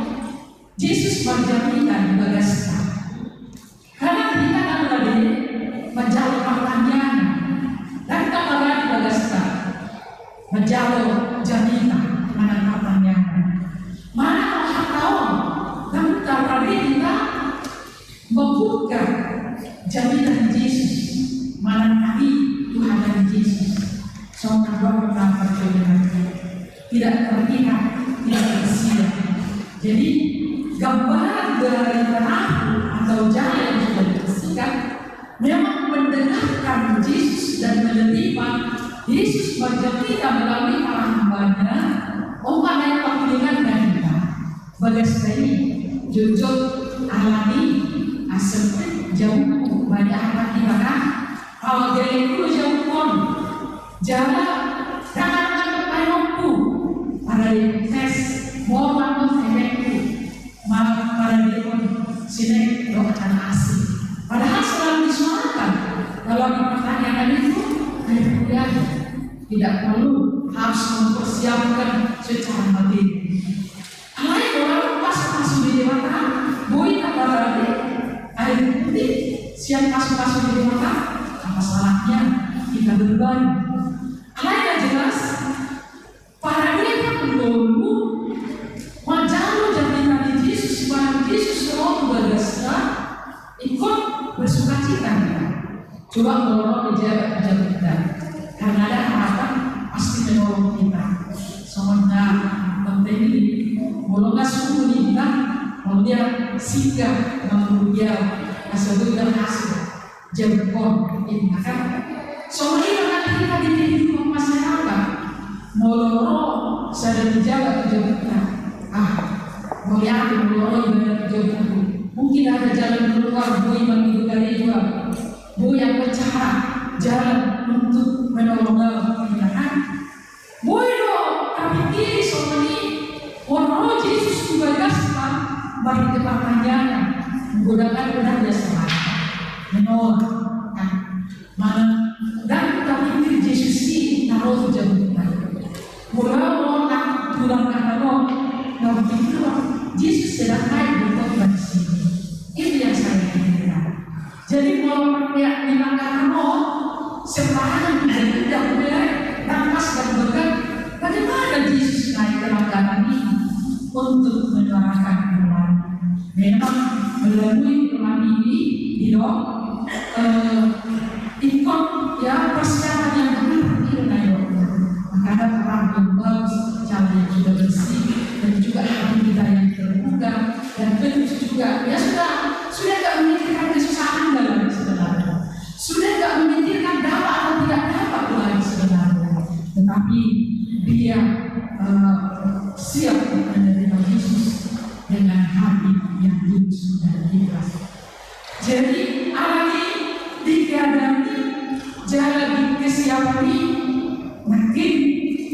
Yesus bercerita di Bagasta karena kita adalah di Manjalo pertanyaan dan kembali di Bagasta Manjalo Jamita anak pertanyaan mana Allah tahu. Namun kalau kita membuka jaminan Yesus, mana kami Tuhan dan Yesus, seorang doa percobaan tidak terlihat, tidak tersiap. Jadi gambaran dari perahu atau jalan yang sudah dibersihkan memang mendengarkan Yesus dan menerima Yesus bercerita melalui para hambanya. Orang yang mengingat kita Bagasta ini jujur alami asal jauh banyak apa kita kalau dari itu jauh pun jalan jangan ayamku para tes mau efektif para pun sini doakan asing padahal selalu disuarakan kalau di pertanyaan itu tidak perlu harus mempersiapkan secara materi. Alai orang pas di mata, boi tak berani, air putih siap pas di mata, apa salahnya kita berbagi. Alai tak jelas, para mereka pendahulu menjalu jaminan Yesus, supaya Yesus mau Bagasta ikut bersukacita. Coba menolong menjaga kita, karena ada harapan pasti menolong kita. Semuanya penting ini, bolonglah suku kita, mau dia singgah mengudia asal dan hasil jempol ini kan. Semuanya akan kita di kehidupan masyarakat, moloro sadar dijaga tujuan kita. Mau yakin moloro ibadah tujuan kita, Mungkin ada jalan keluar bui bagi Bukarewa, bui yang bercara jalan untuk menolong pembinaan. Bui do tapi kiri somani orang Yesus tugaskan bagi tempatnya menggunakan benar biasa menolak kan mana dan tapi kiri Yesus ini taruh jauh mula nak tulang kalau nak pikir Yesus sedang naik di sini. Itu yang saya pikirkan. Jadi kalau pakai dimakan sembarangan tidak boleh nafas dan berkat. Bagaimana Yesus naik ke langganan ini untuk menyuarakan firman? Memang melalui firman ini, ikut ya persiapan yang benar itu naik. Maka orang yang bagus, cara yang sudah bersih, dan juga hati kita yang terbuka, dan tentu juga ya sudah tidak memikirkan kesusahan dalam sebenarnya, sudah tidak memikirkan dapat atau tidak dapat lagi sebenarnya, tetapi dia siap menerima Yesus dengan hati yang tulus dan ikhlas. Jadi alami dikadani jalan kesiapan ini makin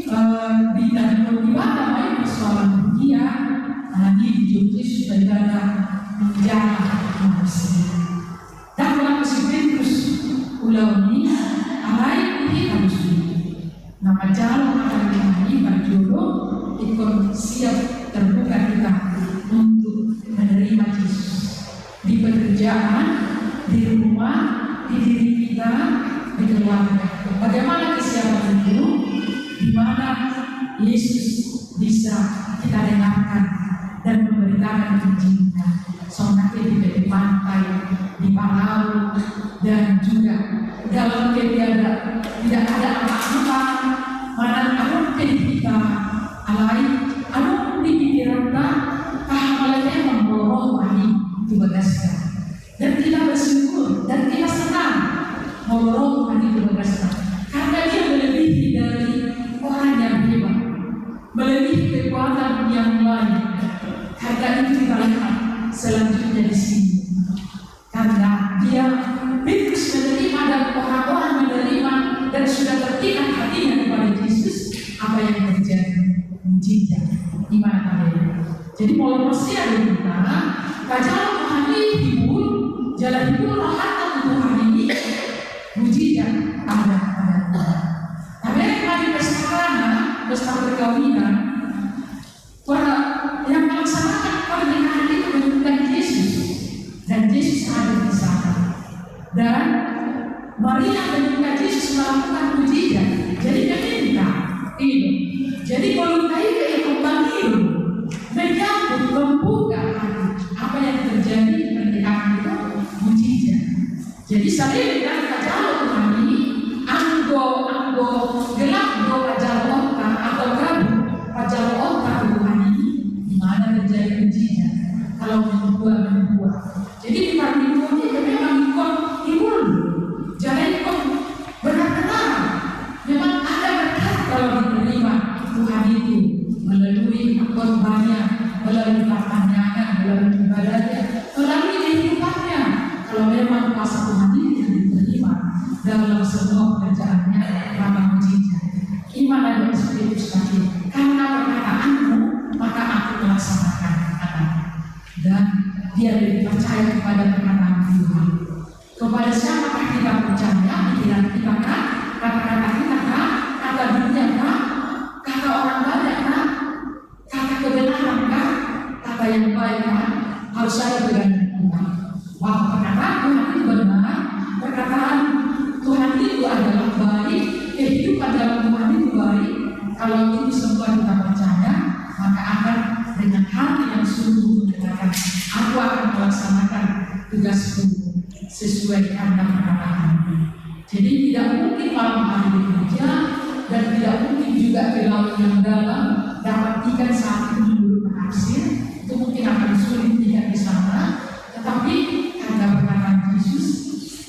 tidak bagaimana main persoalan dunia di Yesus adalah menjaga manusia. Dan dalam Petrus ulang ini alai ini harus nama jalan akan dimani berjodoh ikut siap terbuka kita untuk menerima Yesus di pekerjaan, di rumah, di diri kita, di keluarga. Bagaimana kesiapan itu? Di mana Yesus bisa kita dengarkan dan memberitakan Injilnya. Soalnya di pantai, di palau, dan juga dalam keadaan tidak ada apa-apa. Mana ada kita alai, ada di pikiran kita, hal-halnya memborong wani dibebaskan. Dan kita bersyukur dan kita senang memborong wani dibebaskan. Karena dia melebihi dari orang yang hebat, melebihi kekuatan yang lain. Karena itu kita lihat selanjutnya di sini. Karena dia Petrus menerima dan orang-orang menerima dan sudah terpikat hatinya kepada Yesus, apa yang terjadi? Mujizat iman kalian. Jadi mulai Rusia dari kita, kajian Tuhan ini hibur, jalan hibur rohani Tuhan ini mujizat ada Tuhan. Tapi yang di pesta perkawinan, para yang melaksanakan pernikahan itu menunjukkan Yesus dan Yesus ada di sana. Dan Maria menunjukkan Yesus melakukan mujizat. Jadi dia minta itu. Jadi kalau kita itu memanggil, menyambut, membuka apa yang terjadi di pernikahan itu mujizat. Jadi saya dengan kajian Tuhan ini, anggo gelap kajian otak atau gabu kajian otak Tuhan ini, di mana terjadi mujizat. Kalau membuat. Jadi di pagi ini memang ikut jangan ikut benar-benar. Memang ada berkat kalau diterima Tuhan itu melalui korbannya, melalui pertanyaan, melalui ibadahnya, melalui kehidupannya. Kalau memang kuasa Tuhan itu diterima dalam semua pekerjaannya, maka mujizat. Iman dan Espiritus tadi, karena perkataanmu maka aku melaksanakan kata-kata. Dan dia lebih percaya kepada perkataan Tuhan. Kepada siapakah kita percaya? Pikiran kita kan, kata-kata kita kan, kata dunia kan, kata orang banyak kan, kata kebenaran kan, kata yang baik kan, harus saya bergantung Tuhan. Bahwa perkataan Tuhan itu benar, perkataan Tuhan itu adalah baik, kehidupan dalam Tuhan itu baik. Kalau itu semua kita percaya, maka akan dengan hati yang sungguh mengatakan, aku akan melaksanakan tugasku sesuai karena perkataan. Jadi tidak mungkin malam hari bekerja dan tidak mungkin juga ke laut yang dalam dapat ikan satu dulu berhasil. Itu mungkin akan sulit tidak di sana. Tetapi karena perkataan Yesus,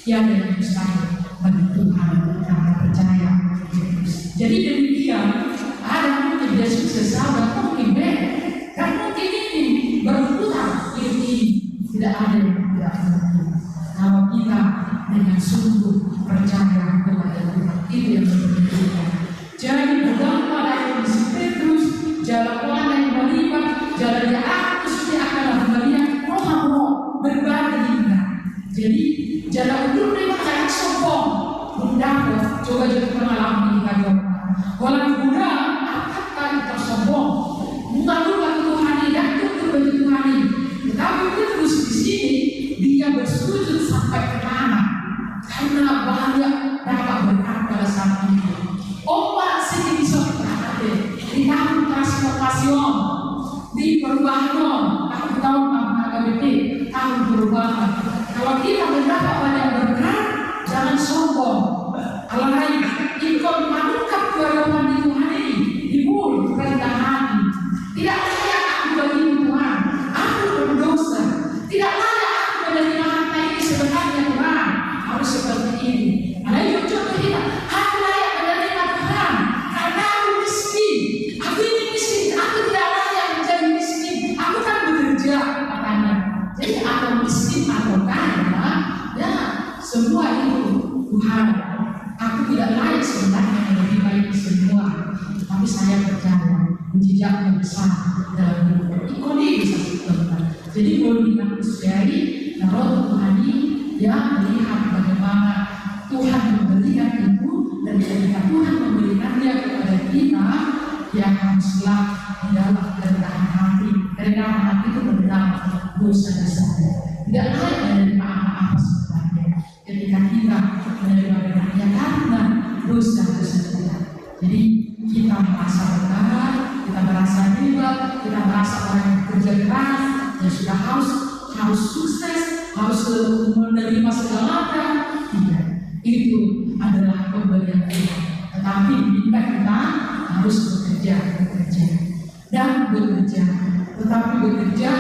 tiada yang mustahil bagi Tuhan karena percaya Yesus. Jadi demikian ada mungkin dia sukses, ada mungkin dan mungkin ini berputar ini tidak ada yang tidak mungkin. Kalau kita dengan sungguh percaya kepada Tuhan, itu yang berbeda. Jadi pegang pada kondisi Petrus, jalan mana yang melibat, jalan yang aku sudah akan melihat roh berbagi. Jadi jalan itu memang kayak sombong, mendapat coba jadi pengalaman kita juga. Walau muda, apakah kita sombong? Mengadukan Tuhan dan Tuhan Tuhan. Tetapi Petrus di sini dia bersujud sampai ke tanah karena bahaya dapat berkat pada saat itu. Ombak sini bisa berada di tahun transformasi, di perubahan, tahun KBP, tahun perubahan. Kalau kita mendapat banyak berkat, jangan sombong. Kalau lain, ikut mengungkap kebenaran di Tuhan ini, ibu rendah hati. Tidak layak aku bagi Tuhan, aku berdosa. Tidak layak aku menerima harta ini sebenarnya Tuhan. Harus seperti ini. Ada yang contoh kita, aku layak menerima Tuhan karena aku miskin. Aku ini miskin, aku tidak layak menjadi miskin. Aku kan bekerja, katanya. Jadi atau miskin atau kaya, ya semua itu Tuhan. Aku tidak layak sebenarnya menerima ini semua, tapi saya percaya menjejak besar dalam hidup. Ikoni bisa sebentar. Jadi boleh dimanusiai, naruh Tuhan ini yang melihat bagaimana Tuhan memberikan itu dan ketika Tuhan memberikannya kepada kita, yang haruslah di dalam kerendahan hati. Kerendahan hati itu benar dosa-dosa. Tidak layak menerima apa-apa sebenarnya. Ketika kita menerima berkatnya karena dosa-dosa kita. Jadi kita merasa benar, kita merasa hebat, kita merasa orang yang bekerja keras, yang sudah harus sukses, harus menerima segala macam. Tidak, itu adalah pemberian Tuhan. Tetapi kita harus bekerja dan bekerja. Tetapi bekerja,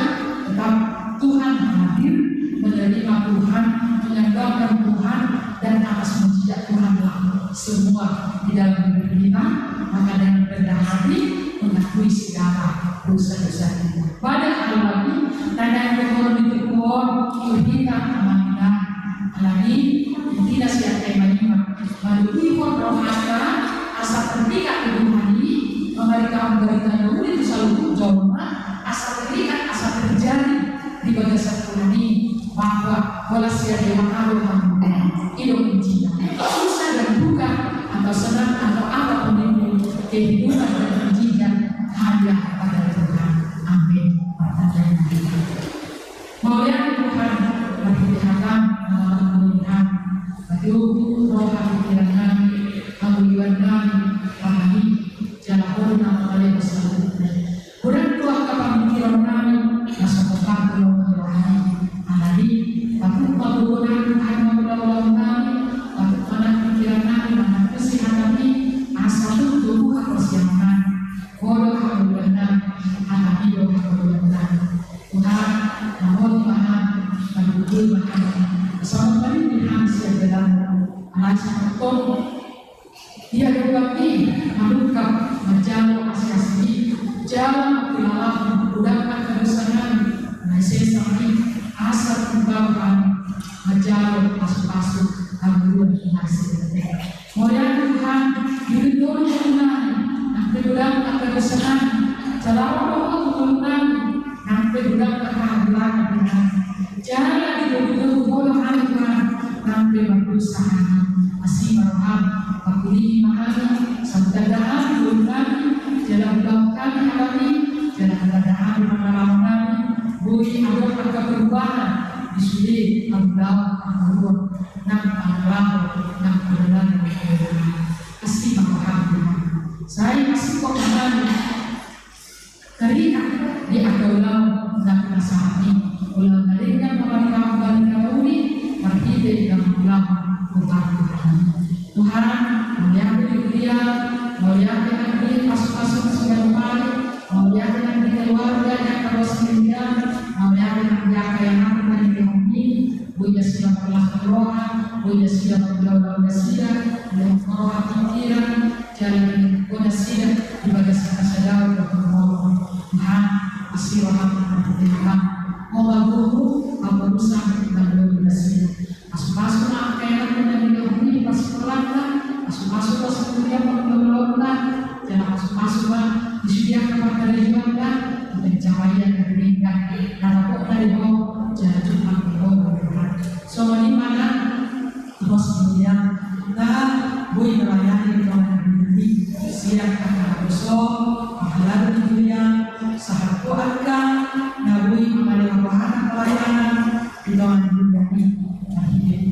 tetap Tuhan hadir, menerima Tuhan, menyembahkan Tuhan, dan atas mujizat Tuhanlah semua di dalam hidup kita. Maka dengan rendah hati mengakui segala dosa-dosa kita. Pada hal lagi, tanda yang berkorban itu kita amanah alami tidak siap temanya. Lalu rohana asal terpikat kebutuhani memberikan dulu itu selalu jauh asal terikat asal terjadi di bagian satu ini bahwa bola siar yang malu hidup mencinta susah dan duka atau senang atau apapun itu kehidupan dan mencinta hanya pada Tuhan. Amin. Mau yang Tuhan berkehatan melihat bagi roh pikiran kami, kemudian kami jalan pun nama kalian bersama. Bukan tuah kapal pikiran kami masa depan belum kami. Alami, tapi penggunaan Tuhan memperlawan kami, bagaimana pikiran kami, mana kesehatan kami, asal tubuh persiapan, bodoh kemudian alami doa kemudian Tuhan, namun Tuhan mendukung makan. Sama kali Tuhan siap dalam alasan pun dia berbakti menungkap menjalur asasi jalan kelalah menggunakan kebesaran naisesani asal kembangkan menjalur masuk-masuk ambil hasil. Moyan Tuhan diridhoi Tuhan sampai gunakan kebesaran jalan roh Tuhan sampai gunakan kehadiran Tuhan. Jangan diridhoi Tuhan sampai berusaha masih berhak pakuli mahal sabdaan Tuhan jalan belakang kami jalan keadaan pengalaman bui ada perubahan di sini Allah Allah nak Allah nak kebenaran kasih Tuhan. Saya kasih Tuhan karena di agama nak nasahani ulang kalinya pengalaman kami berbeda dengan ulama Tuhan melihat dia, melihat dia pas-pasan segala baik, melihat di keluarga yang terus sendirian, melihat dia yang akan dihuni, punya siap perlahan-lahan, punya siap berdoa-doa, dan merawat pikiran, jalan punya siap di bagian sadar berdoa. Tuhan kasih rahmat kepada kita. Moga guru dari Juanda, pencapaian pendidikan, dan aku dari bawah jangan cuma bawah. So di mana terus kemudian kita boleh melayani orang ini siap akan besok, pahala dunia, sahabat akan, nabi melalui wahana pelayanan di dalam dunia ini.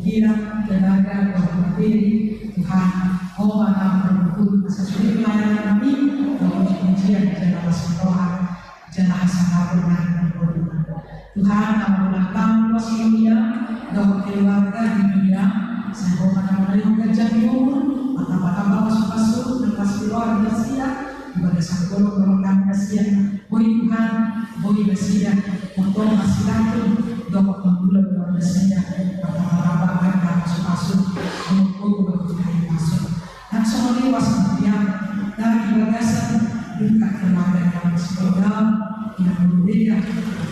Pikiran, tenaga, materi, Tuhan, berhubung sesuai pelayanan kami, dalam ujian jangan berdoa, jangan sangat benar berdoa. Tuhan, ampunilah kami wasilia, dalam keluarga di dunia, saya menerima kerja di umur, mata-mata masuk dan pasti luar biasa, ibadah sanggol melakukan kasihan, boleh Tuhan, boleh bersiap, untuk masih dapat membuat luar biasa, masuk masuk dan semua lewas kemudian dari bagasan buka keluarga yang sepeda yang berbeda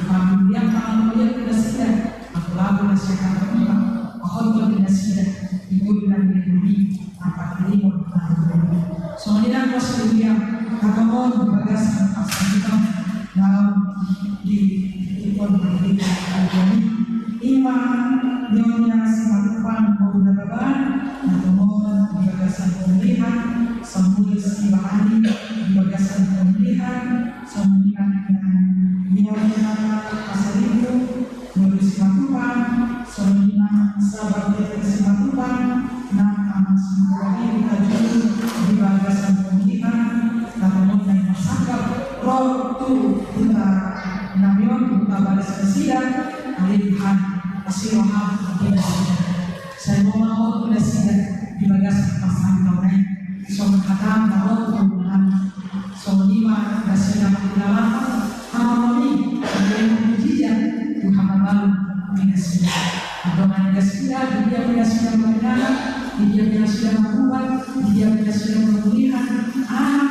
kemudian kalau melihat kita sudah aku lalu nasihat kita mohon kita sudah ibu dan ibu apa ini mau soalnya aku kemudian kata mohon bagasan pasal kita dalam di pendidikan iman yang sifatkan pembenaran atau mohon di bagasan pemilihan semula sibahani di bagasan pemilihan semula nyonya pasal itu menulis matupan semula sahabat matupan dan amat semua ini tajul di bagasan pemilihan atau mohon yang masyarakat roh tu kita namion kita balas kesidang alihan asirohan tidak saya mau tidak di bagas pasang tahun soal kata bahwa perubahan soal lima dasar dalam harmoni dan mujizat Tuhan baru mengasih doa dasar dia sudah mengenal dia sudah membuat dia sudah memulihkan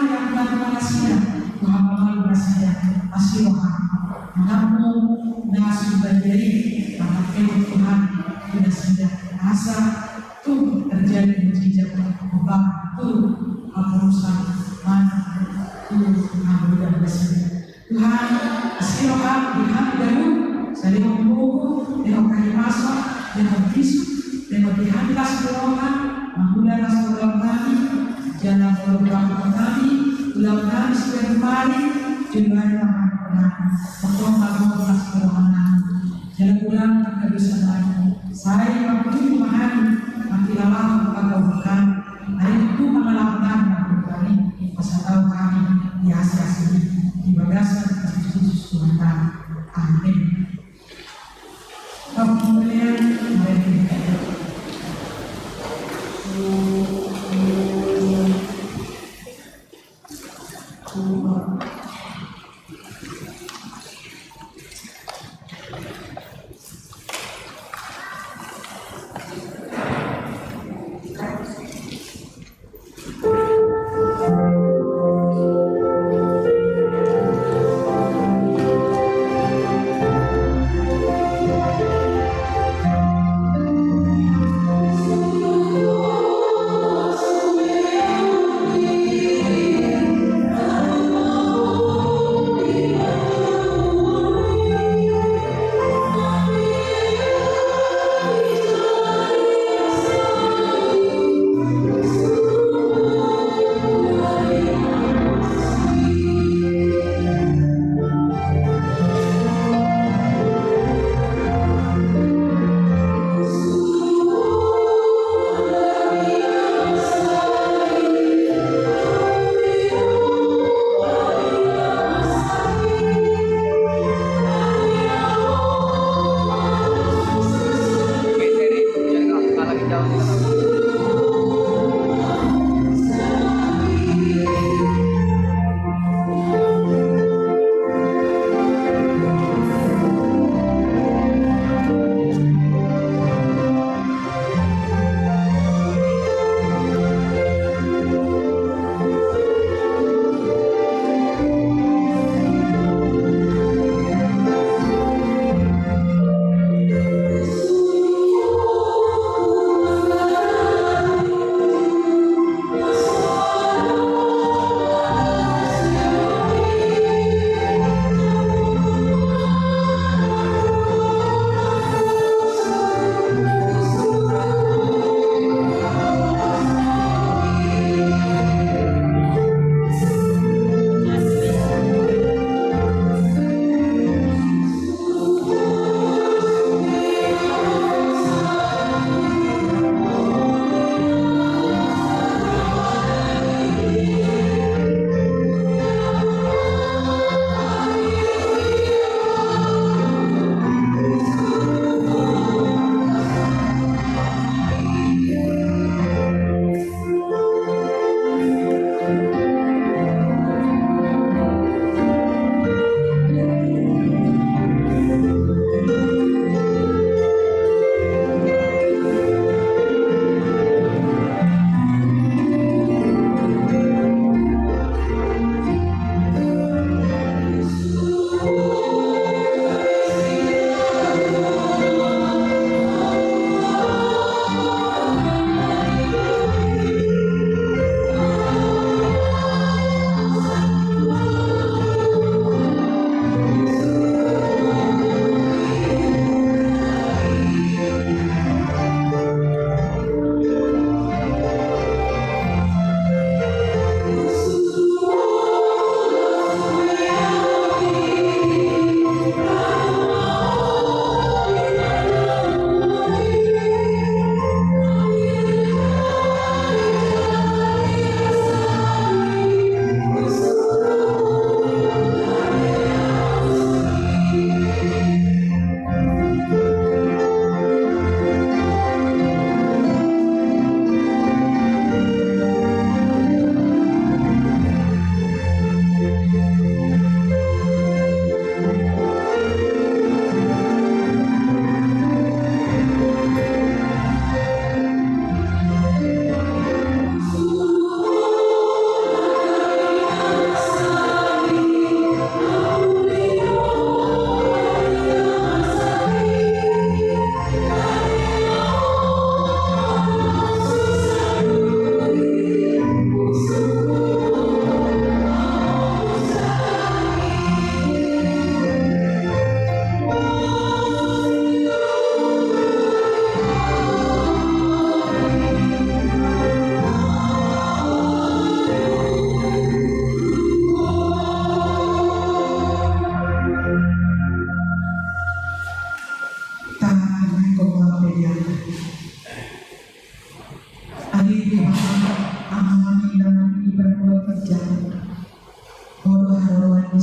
yang telah mengasih Tuhan baru mengasih asirohan namu nasu berdiri Tuhan tidak sudah asa tuh terjadi mujizat ubah tuh perusahaan mana tuh Tuhan bersedia Tuhan istirahat Tuhan dahulu saya membuku dengan kaki masuk dengan bisu dengan dihantar Tuhan mengulang saudara kami jalan program kami ulang kami sudah kembali dengan Tuhan untuk melakukan permohonan jalan ulang kebesaran saya mempunyai memahami makilalah bukan hari itu mengelakukan kami masa tahu kami di Asia sini di bagasan Yesus Tuhan kami amin. Kemudian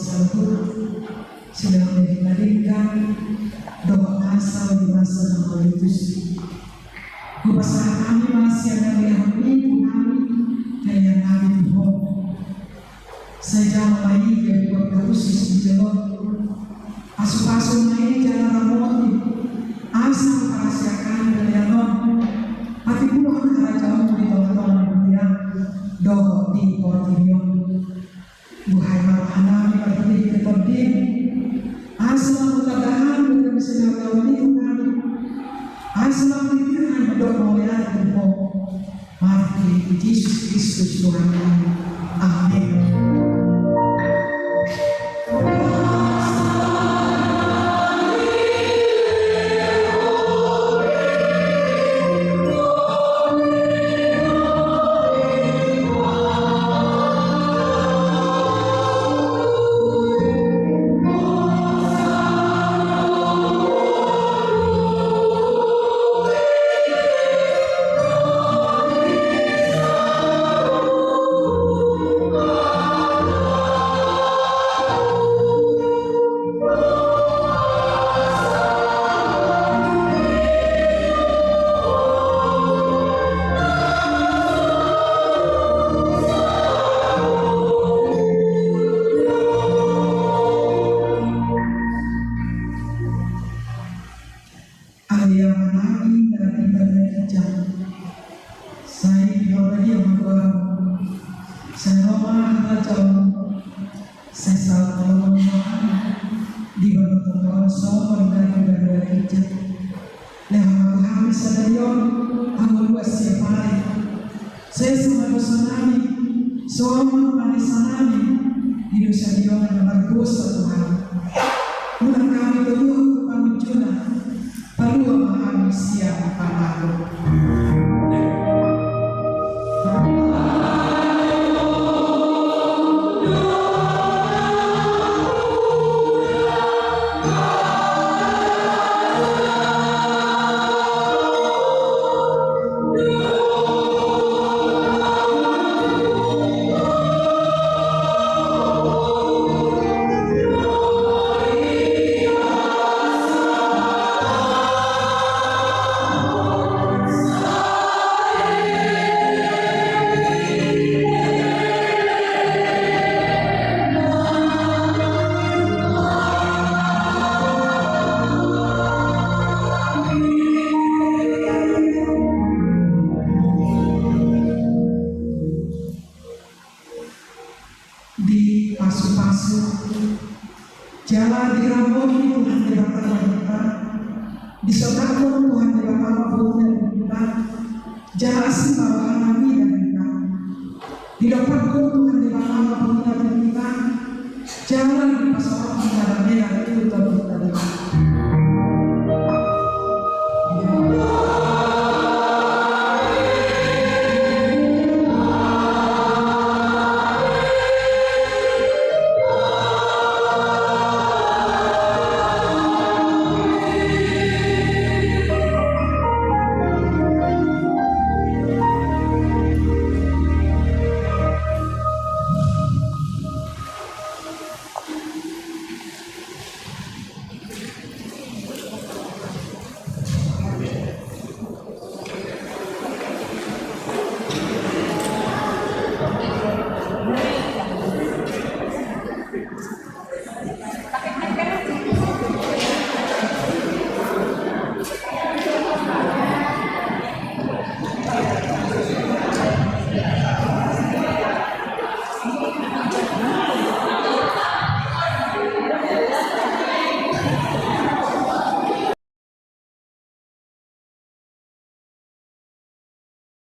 tersebut sudah mendeklarasikan doa asal di masa politis. Kupasahan kami masih ada kami kayak kami Tuhan. Saya mulai dari berkhusus di jalan asuh-asuh naik jalan ramon asal merahasiakan kalian hati puluh negara jauh di tahun-tahun kemudian doa di Portfolio Buhai Marhana di Portfolio asal mengatakan dengan segala ini kami asal mengatakan berdoa melihat Tuhan mati Yesus Kristus Tuhan kami. Amin. Jangan